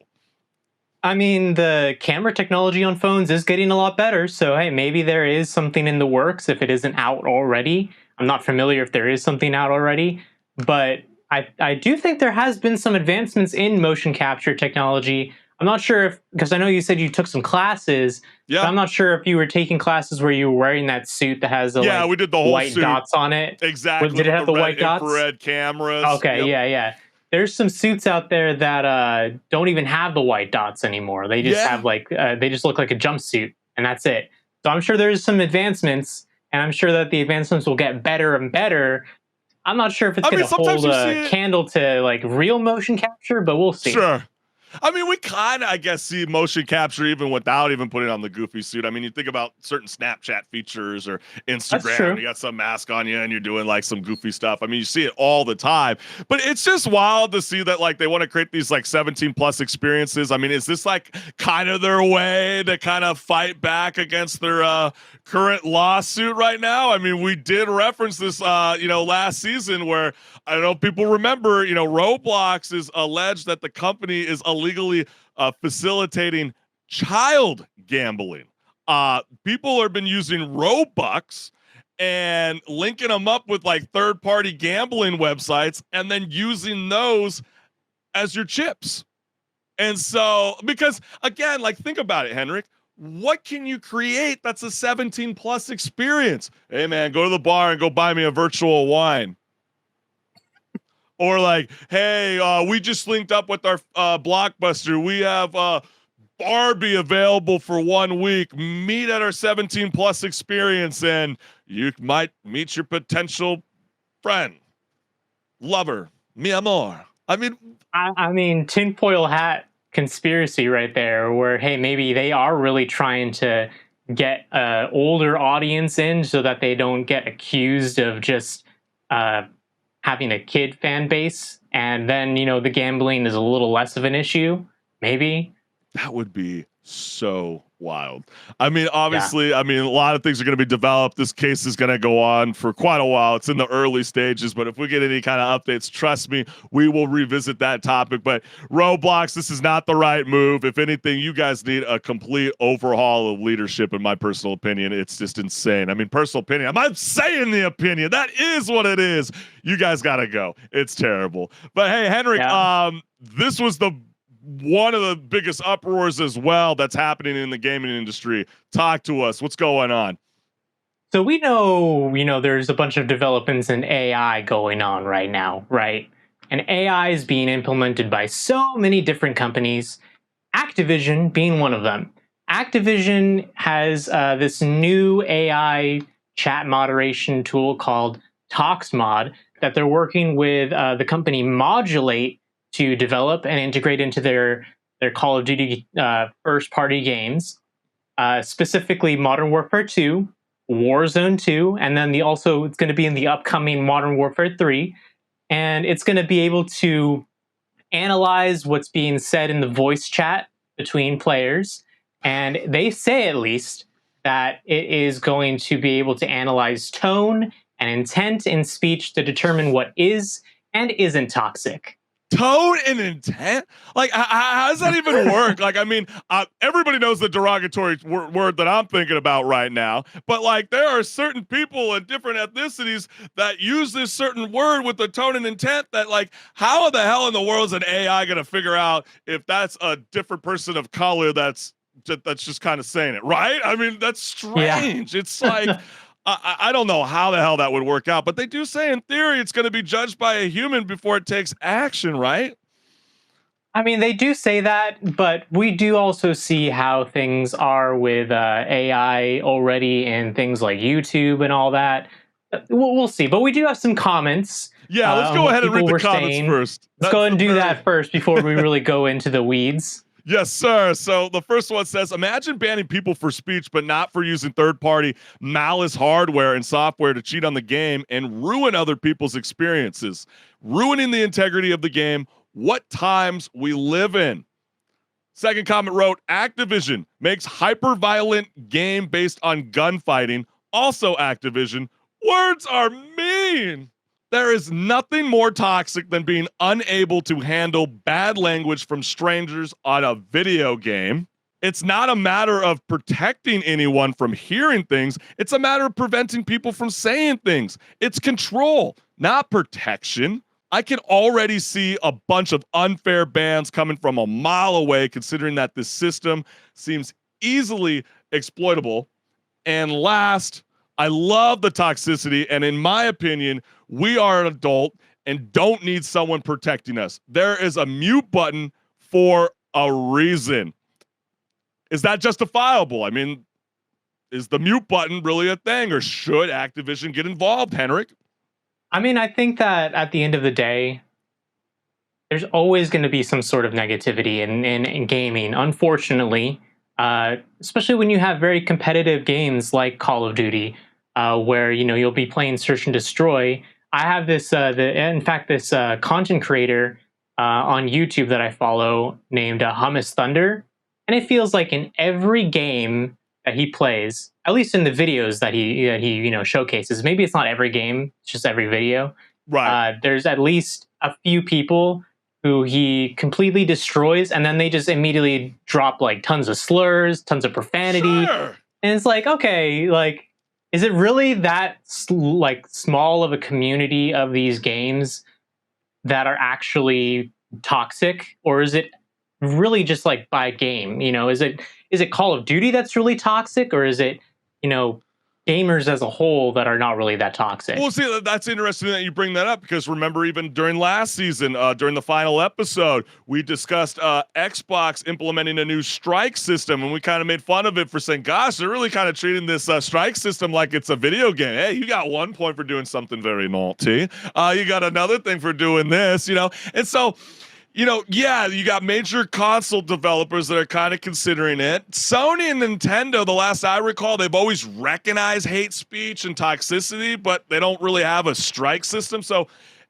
I mean, the camera technology on phones is getting a lot better. So, hey, maybe there is something in the works if it isn't out already. I'm not familiar if there is something out already, but I do think there has been some advancements in motion capture technology. I'm not sure if, because I know you said you took some classes. Yeah. I'm not sure if you were taking classes where you were wearing that suit that has the we did the whole white suit. Dots on it. Exactly. Did it have the white dots? Infrared cameras. Okay, yeah. There's some suits out there that don't even have the white dots anymore. They just have they just look like a jumpsuit, and that's it. So I'm sure there's some advancements, and I'm sure that the advancements will get better and better. I'm not sure if it's going to hold a candle to like real motion capture, but we'll see. Sure. I mean, we kind of, I guess, see motion capture even without even putting on the goofy suit. I mean, you think about certain Snapchat features or Instagram, you got some mask on you and you're doing like some goofy stuff. I mean, you see it all the time, but it's just wild to see that like they want to create these like 17 plus experiences. I mean, is this like kind of their way to kind of fight back against their current lawsuit right now? I mean, we did reference this, last season where I don't know if people remember, Roblox is alleged that the company is illegally facilitating child gambling. People have been using Robux and linking them up with like third-party gambling websites and then using those as your chips. And so, because again, like think about it, HenricK. What can you create that's a 17 plus experience? Hey man, go to the bar and go buy me a virtual wine. Or like, hey, we just linked up with our Blockbuster. We have Barbie available for 1 week. Meet at our 17 plus experience, and you might meet your potential friend, lover, mi amor. I mean, tinfoil hat conspiracy right there, where hey, maybe they are really trying to get an older audience in so that they don't get accused of just having a kid fan base, and then the gambling is a little less of an issue. Maybe that would be so wild. Obviously, a lot of things are going to be developed. This case is going to go on for quite a while. It's in the early stages, but if we get any kind of updates, trust me, we will revisit that topic. But Roblox, this is not the right move. If anything, you guys need a complete overhaul of leadership, in my personal opinion. It's just insane. Personal opinion. I'm not saying the opinion. That is what it is. You guys got to go. It's terrible. But hey, HenricK, this was one of the biggest uproars as well that's happening in the gaming industry. Talk to us. What's going on? So we know, there's a bunch of developments in AI going on right now, right? And AI is being implemented by so many different companies, Activision being one of them. Activision has this new AI chat moderation tool called ToxMod that they're working with the company Modulate to develop and integrate into their Call of Duty first-party games, specifically Modern Warfare 2, Warzone 2, and then it's going to be in the upcoming Modern Warfare 3, and it's going to be able to analyze what's being said in the voice chat between players, and they say at least that it is going to be able to analyze tone and intent in speech to determine what is and isn't toxic. Tone and intent? Like, how does that even work? Like, everybody knows the derogatory word that I'm thinking about right now, but like, there are certain people and different ethnicities that use this certain word with the tone and intent that, like, how the hell in the world is an AI going to figure out if that's a different person of color that's just kind of saying it, right? That's strange. Yeah. It's like... I don't know how the hell that would work out, but they do say in theory it's going to be judged by a human before it takes action, right? They do say that, but we do also see how things are with AI already in things like YouTube and all that. We'll see, but we do have some comments. Yeah, let's go ahead and read the comments first. Let's go ahead and do that first before we really go into the weeds. Yes, sir. So the first one says, imagine banning people for speech, but not for using third-party malice hardware and software to cheat on the game and ruin other people's experiences, ruining the integrity of the game. What times we live in. Second comment wrote, Activision makes hyper-violent game based on gunfighting. Also Activision. Words are mean. There is nothing more toxic than being unable to handle bad language from strangers on a video game. It's not a matter of protecting anyone from hearing things. It's a matter of preventing people from saying things. It's control, not protection. I can already see a bunch of unfair bans coming from a mile away, considering that this system seems easily exploitable. And last, I love the toxicity, and in my opinion, we are an adult and don't need someone protecting us. There is a mute button for a reason. Is that justifiable? Is the mute button really a thing, or should Activision get involved, HenricK? I think that at the end of the day, there's always going to be some sort of negativity in gaming, unfortunately, especially when you have very competitive games like Call of Duty, where you'll be playing Search and Destroy. I have this this content creator on YouTube that I follow named Hummus Thunder, and it feels like in every game that he plays, at least in the videos that he showcases, maybe it's not every game, it's just every video. Right. There's at least a few people who he completely destroys, and then they just immediately drop like tons of slurs, tons of profanity, Sure. And it's like, okay, like, is it really that small of a community of these games that are actually toxic, or is it really just like by game? Is it Call of Duty that's really toxic, or is it gamers as a whole that are not really that toxic. Well, see, that's interesting that you bring that up, because remember, even during last season, during the final episode, we discussed Xbox implementing a new strike system, and we kind of made fun of it for saying, gosh, they're really kind of treating this strike system like it's a video game. Hey, you got 1 point for doing something very naughty. You got another thing for doing this, And so, yeah, you got major console developers that are kind of considering it. Sony and Nintendo, the last I recall, they've always recognized hate speech and toxicity, but they don't really have a strike system. So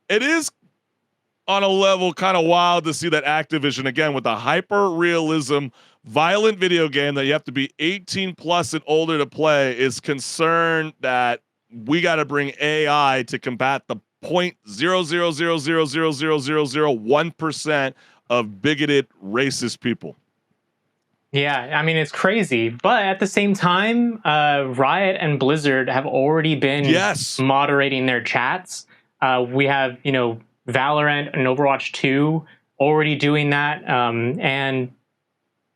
it is on a level kind of wild to see that Activision, again, with a hyper-realism, violent video game that you have to be 18 plus and older to play, is concerned that we got to bring AI to combat the 0.000000001% of bigoted racist people. Yeah, I mean, it's crazy. But at the same time, Riot and Blizzard have already been moderating their chats. We have, Valorant and Overwatch 2 already doing that. And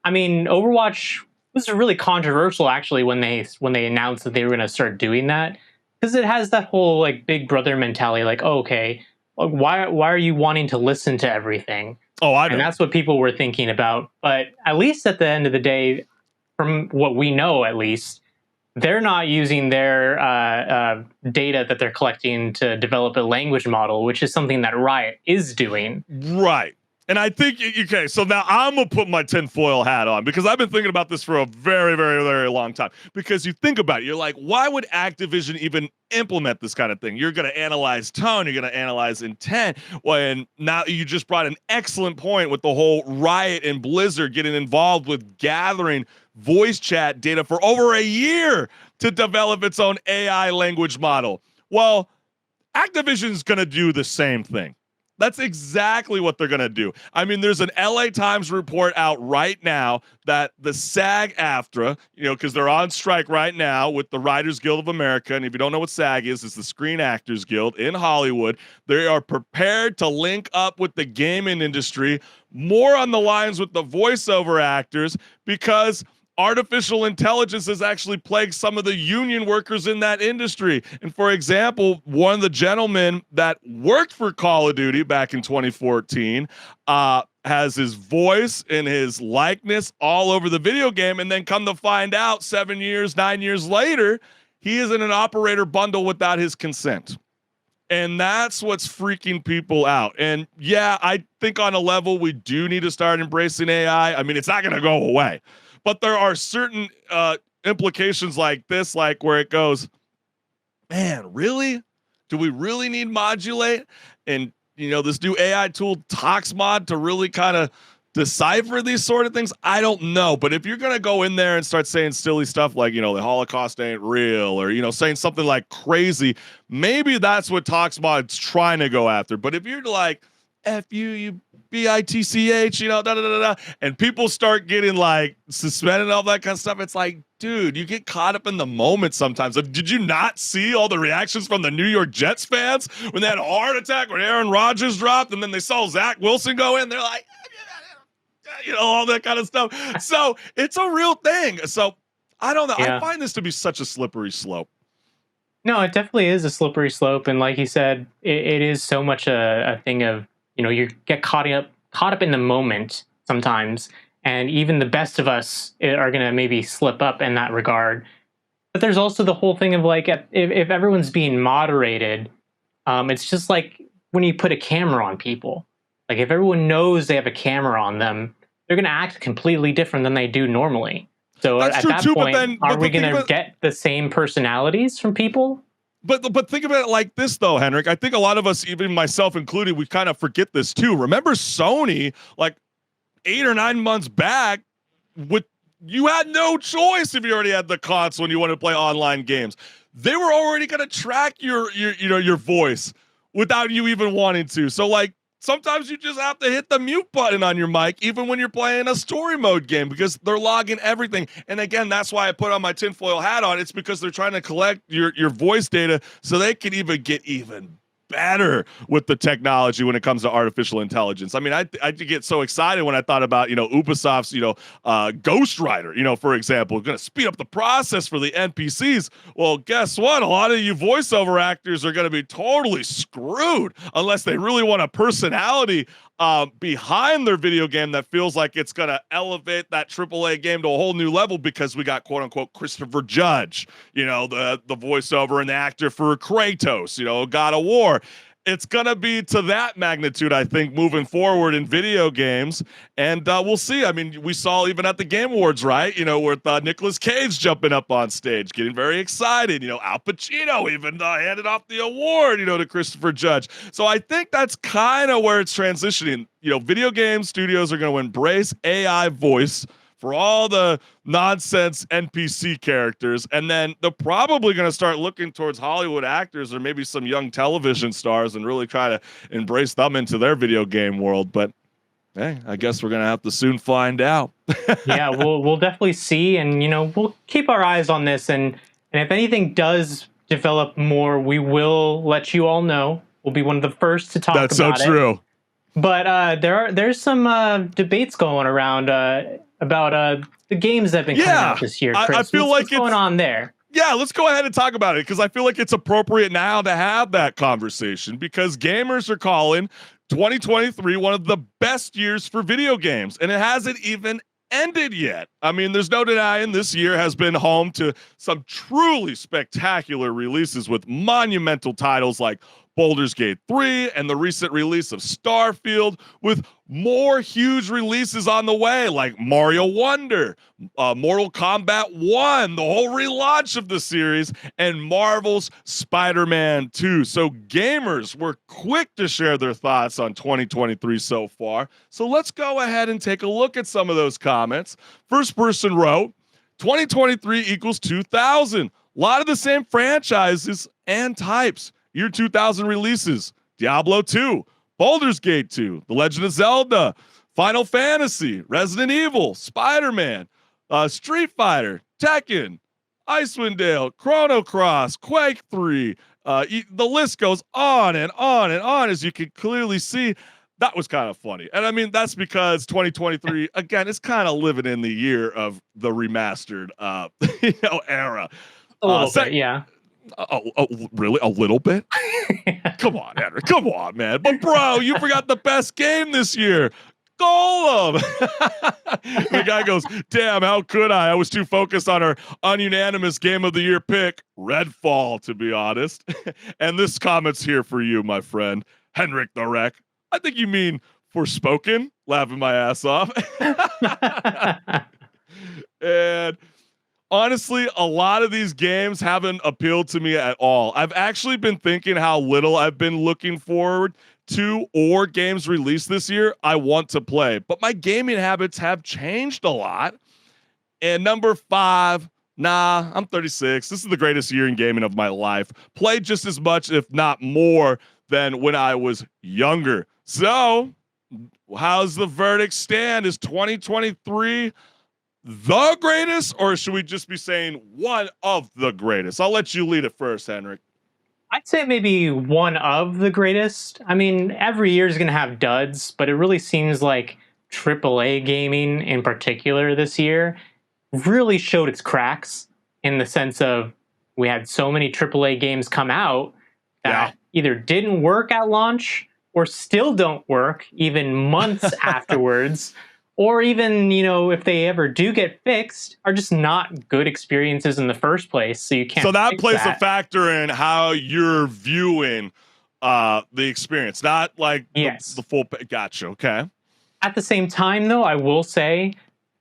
I mean, Overwatch was really controversial, actually, when they announced that they were going to start doing that. Because it has that whole like Big Brother mentality, like, oh, okay, why are you wanting to listen to everything? Oh, I know. And that's what people were thinking about. But at least at the end of the day, from what we know, at least, they're not using their data that they're collecting to develop a language model, which is something that Riot is doing. Right. And I think, okay, so now I'm going to put my tinfoil hat on, because I've been thinking about this for a very, very, very long time. Because you think about it, you're like, why would Activision even implement this kind of thing? You're going to analyze tone, you're going to analyze intent. Well, and now you just brought an excellent point with the whole Riot and Blizzard getting involved with gathering voice chat data for over a year to develop its own AI language model. Well, Activision's going to do the same thing. That's exactly what they're going to do. I mean, there's an LA Times report out right now that the SAG-AFTRA, because they're on strike right now with the Writers Guild of America. And if you don't know what SAG is, it's the Screen Actors Guild in Hollywood. They are prepared to link up with the gaming industry more on the lines with the voiceover actors, because artificial intelligence has actually plagued some of the union workers in that industry. And for example, one of the gentlemen that worked for Call of Duty back in 2014 has his voice and his likeness all over the video game. And then come to find out 9 years later, he is in an operator bundle without his consent. And that's what's freaking people out. And yeah, I think on a level, we do need to start embracing AI. I mean, it's not going to go away. But there are certain implications like this, like where it goes, man, really? Do we really need modulate? And, this new AI tool, ToxMod, to really kind of decipher these sort of things? I don't know. But if you're going to go in there and start saying silly stuff like, the Holocaust ain't real, or, saying something like crazy, maybe that's what ToxMod's trying to go after. But if you're like, F you BITCH, and people start getting like suspended and all that kind of stuff, it's like, dude, you get caught up in the moment sometimes. Did you not see all the reactions from the New York Jets fans when they had a heart attack when Aaron Rodgers dropped, and then they saw Zach Wilson go in? They're like, all that kind of stuff. So it's a real thing. So I don't know. Yeah. I find this to be such a slippery slope. No, it definitely is a slippery slope. And like you said, it is so much a thing of, you get caught up in the moment sometimes, and even the best of us are going to maybe slip up in that regard. But there's also the whole thing of like, if everyone's being moderated, it's just like when you put a camera on people. Like if everyone knows they have a camera on them, they're going to act completely different than they do normally. So at that point, are we going to get the same personalities from people? But think about it like this, though, HenricK. I think a lot of us, even myself included, we kind of forget this, too. Remember Sony, like 8 or 9 months back, you had no choice if you already had the console and you wanted to play online games. They were already going to track your voice without you even wanting to. So, like, sometimes you just have to hit the mute button on your mic, even when you're playing a story mode game, because they're logging everything. And again, that's why I put on my tinfoil hat on. It's because they're trying to collect your voice data so they can even get even better with the technology when it comes to artificial intelligence. I mean, I get so excited when I thought about, Ubisoft's, Ghost Rider, for example, going to speed up the process for the NPCs. Well, guess what? A lot of you voiceover actors are going to be totally screwed unless they really want a personality behind their video game that feels like it's going to elevate that AAA game to a whole new level, because we got quote unquote Christopher Judge, the voiceover and actor for Kratos, God of War. It's going to be to that magnitude, I think, moving forward in video games. And we'll see. I mean, we saw even at the Game Awards, right? With Nicolas Cage jumping up on stage, getting very excited. Al Pacino even handed off the award, to Christopher Judge. So I think that's kind of where it's transitioning. Video game studios are going to embrace AI voice for all the nonsense NPC characters, and then they're probably going to start looking towards Hollywood actors or maybe some young television stars and really try to embrace them into their video game world. But hey, I guess we're going to have to soon find out. Yeah, we'll definitely see, and we'll keep our eyes on this, and if anything does develop more, we will let you all know. We'll be one of the first to talk about it. That's so true. But there's some debates going around about the games that have been coming out this year, Chris. I feel like what's going on there? Yeah, let's go ahead and talk about it, because I feel like it's appropriate now to have that conversation, because gamers are calling 2023 one of the best years for video games, and it hasn't even ended yet. I mean, there's no denying this year has been home to some truly spectacular releases with monumental titles like Baldur's Gate 3 and the recent release of Starfield, with more huge releases on the way like Mario Wonder, Mortal Kombat 1, the whole relaunch of the series, and Marvel's Spider-Man 2. So gamers were quick to share their thoughts on 2023 so far. So let's go ahead and take a look at some of those comments. First person wrote, 2023 equals 2000. A lot of the same franchises and types. Year 2000 releases: Diablo 2, Baldur's Gate 2, The Legend of Zelda, Final Fantasy, Resident Evil, Spider-Man, Street Fighter, Tekken, Icewind Dale, Chrono Cross, Quake 3. The list goes on and on and on, as you can clearly see. That was kind of funny. And I mean, that's because 2023, again, is kind of living in the year of the remastered era. A little bit, yeah. Oh, really? A little bit? Come on, Henry. Come on, man. But bro, you forgot the best game this year. Golem. The guy goes, damn, how could I? I was too focused on our ununanimous game of the year pick, Redfall, to be honest. And this comment's here for you, my friend, HenricK the Wreck. I think you mean Forspoken, laughing my ass off. And honestly, a lot of these games haven't appealed to me at all. I've actually been thinking how little I've been looking forward to or games released this year I want to play. But my gaming habits have changed a lot. And number 5, I'm 36. This is the greatest year in gaming of my life. Played just as much, if not more, than when I was younger. So, how's the verdict stand? Is 2023 the greatest, or should we just be saying one of the greatest? I'll let you lead it first, HenricK. I'd say maybe one of the greatest. I mean, every year is going to have duds, but it really seems like AAA gaming in particular this year really showed its cracks, in the sense of we had so many AAA games come out that either didn't work at launch or still don't work even months afterwards. Or even, if they ever do get fixed, are just not good experiences in the first place. So you can't. So that plays a factor in how you're viewing the experience, not like the full. Gotcha. Okay. At the same time, though, I will say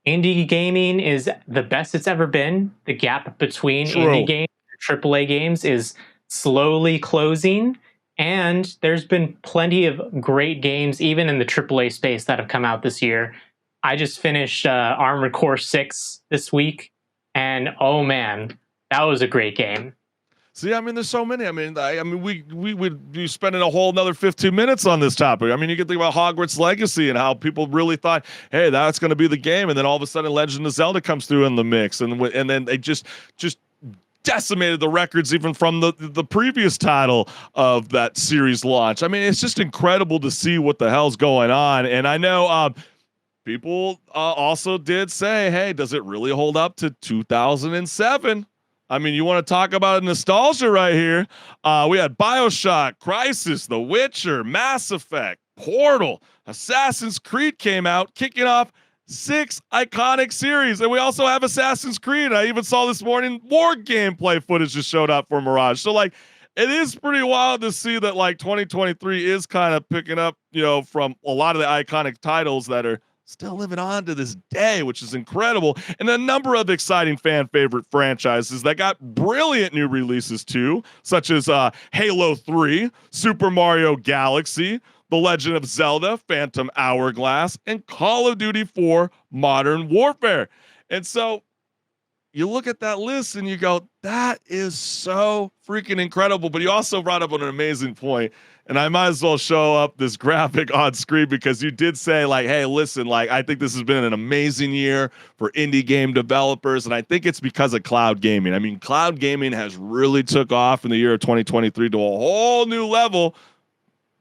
indie gaming is the best it's ever been. The gap between indie games and AAA games is slowly closing. And there's been plenty of great games, even in the AAA space, that have come out this year. I just finished Armored Core 6 this week, and oh man, that was a great game. See, I mean, there's so many. I mean, we would be spending a whole another 15 minutes on this topic. I mean, you can think about Hogwarts Legacy and how people really thought, hey, that's going to be the game, and then all of a sudden Legend of Zelda comes through in the mix, and then they just decimated the records even from the previous title of that series launch. I mean, it's just incredible to see what the hell's going on. And I know people also did say, hey, does it really hold up to 2007? I mean, you want to talk about nostalgia right here. We had BioShock, Crysis, The Witcher, Mass Effect, Portal, Assassin's Creed came out, kicking off 6 iconic series. And we also have Assassin's Creed. I even saw this morning more gameplay footage just showed up for Mirage. So like, it is pretty wild to see that like 2023 is kind of picking up, you know, from a lot of the iconic titles that are still living on to this day, which is incredible. And a number of exciting fan favorite franchises that got brilliant new releases too, such as Halo 3, Super Mario Galaxy, The Legend of Zelda, Phantom Hourglass, and Call of Duty 4 Modern Warfare. And so you look at that list and you go, that is so freaking incredible. But you also brought up an amazing point, and I might as well show up this graphic on screen because you did say like, hey, listen, like, I think this has been an amazing year for indie game developers. And I think it's because of cloud gaming. I mean, cloud gaming has really took off in the year of 2023 to a whole new level,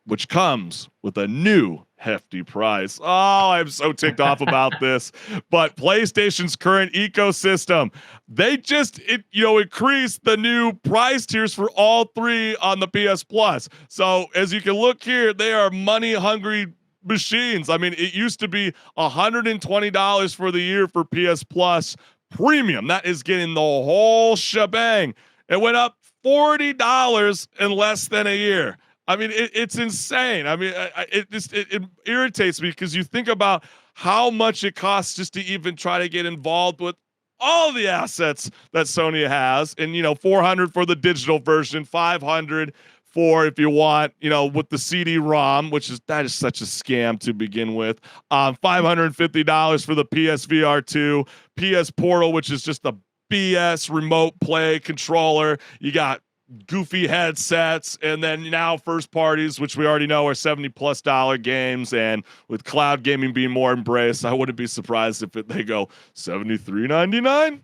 which comes with a new hefty price. Oh, I'm so ticked off about this. But PlayStation's current ecosystem, they just increased the new price tiers for all 3 on the PS Plus. So as you can look here, they are money hungry machines. I mean, it used to be $120 for the year for PS Plus Premium. That is getting the whole shebang. It went up $40 in less than a year. I mean, it's insane. I mean, it irritates me because you think about how much it costs just to even try to get involved with all the assets that Sony has, and $400 for the digital version, $500 for if you want, with the CD-ROM, that is such a scam to begin with. $550 for the PSVR 2, PS Portal, which is just a BS remote play controller. You got goofy headsets, and then now first parties, which we already know are $70+ games, and with cloud gaming being more embraced, I wouldn't be surprised if they go $73.99.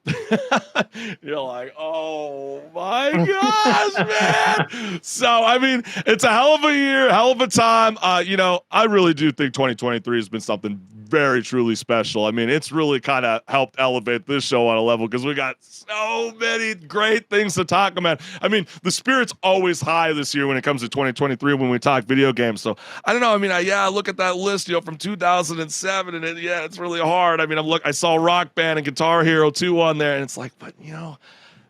You're like, oh my gosh, man. So I mean, it's a hell of a year, hell of a time. I really do think 2023 has been something very truly special. I mean, it's really kind of helped elevate this show on a level because we got so many great things to talk about. I mean, the spirit's always high this year when it comes to 2023 when we talk video games. So I don't know. I mean, I look at that list, from 2007, and it's really hard. I mean, I saw Rock Band and Guitar Hero 2 on there, and it's like, but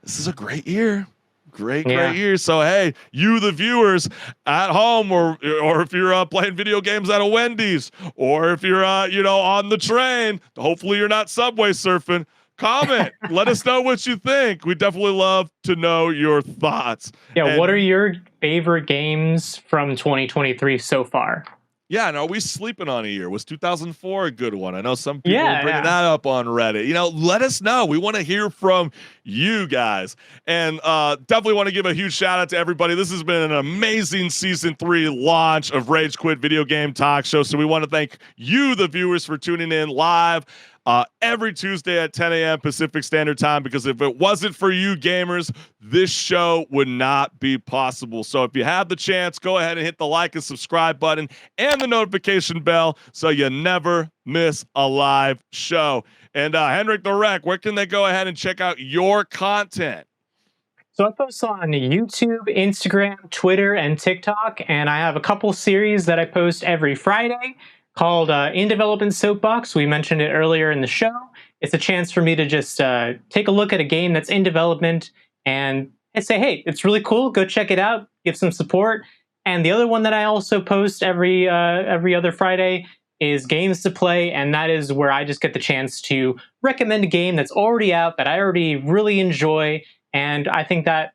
this is a great year. Great year. So hey, you the viewers at home, or if you're playing video games at a Wendy's, or if you're on the train, hopefully you're not subway surfing. Comment. Let us know what you think. We definitely love to know your thoughts. Yeah, what are your favorite games from 2023 so far? Yeah, and are we sleeping on a year? Was 2004 a good one? I know some people are bringing that up on Reddit. Let us know. We want to hear from you guys. And definitely want to give a huge shout out to everybody. This has been an amazing season 3 launch of Rage Quit Video Game Talk Show. So we want to thank you, the viewers, for tuning in live every Tuesday at 10 a.m. Pacific Standard Time, because if it wasn't for you gamers, this show would not be possible. So if you have the chance, go ahead and hit the like and subscribe button and the notification bell so you never miss a live show. And HenricK the Wreck, where can they go ahead and check out your content? So I post on YouTube, Instagram, Twitter, and TikTok, and I have a couple series that I post every Friday called In Development Soapbox. We mentioned it earlier in the show. It's a chance for me to just take a look at a game that's in development and say, hey, it's really cool. Go check it out. Give some support. And the other one that I also post every other Friday is Games to Play, and that is where I just get the chance to recommend a game that's already out that I already really enjoy, and I think that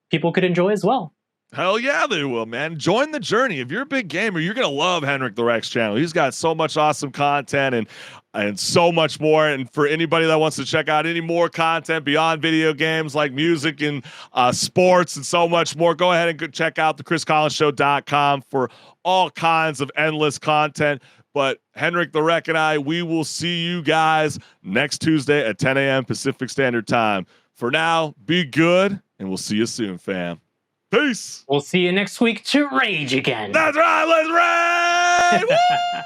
people could enjoy as well. Hell yeah, they will, man. Join the journey. If you're a big gamer, you're going to love HenricK the Wreck's channel. He's got so much awesome content and so much more. And for anybody that wants to check out any more content beyond video games, like music and sports and so much more, go ahead and go check out thechriscollinsshow.com for all kinds of endless content. But HenricK the Wreck and we will see you guys next Tuesday at 10 a.m. Pacific Standard Time. For now, be good, and we'll see you soon, fam. Peace. We'll see you next week to rage again. That's right. Let's rage. Woo!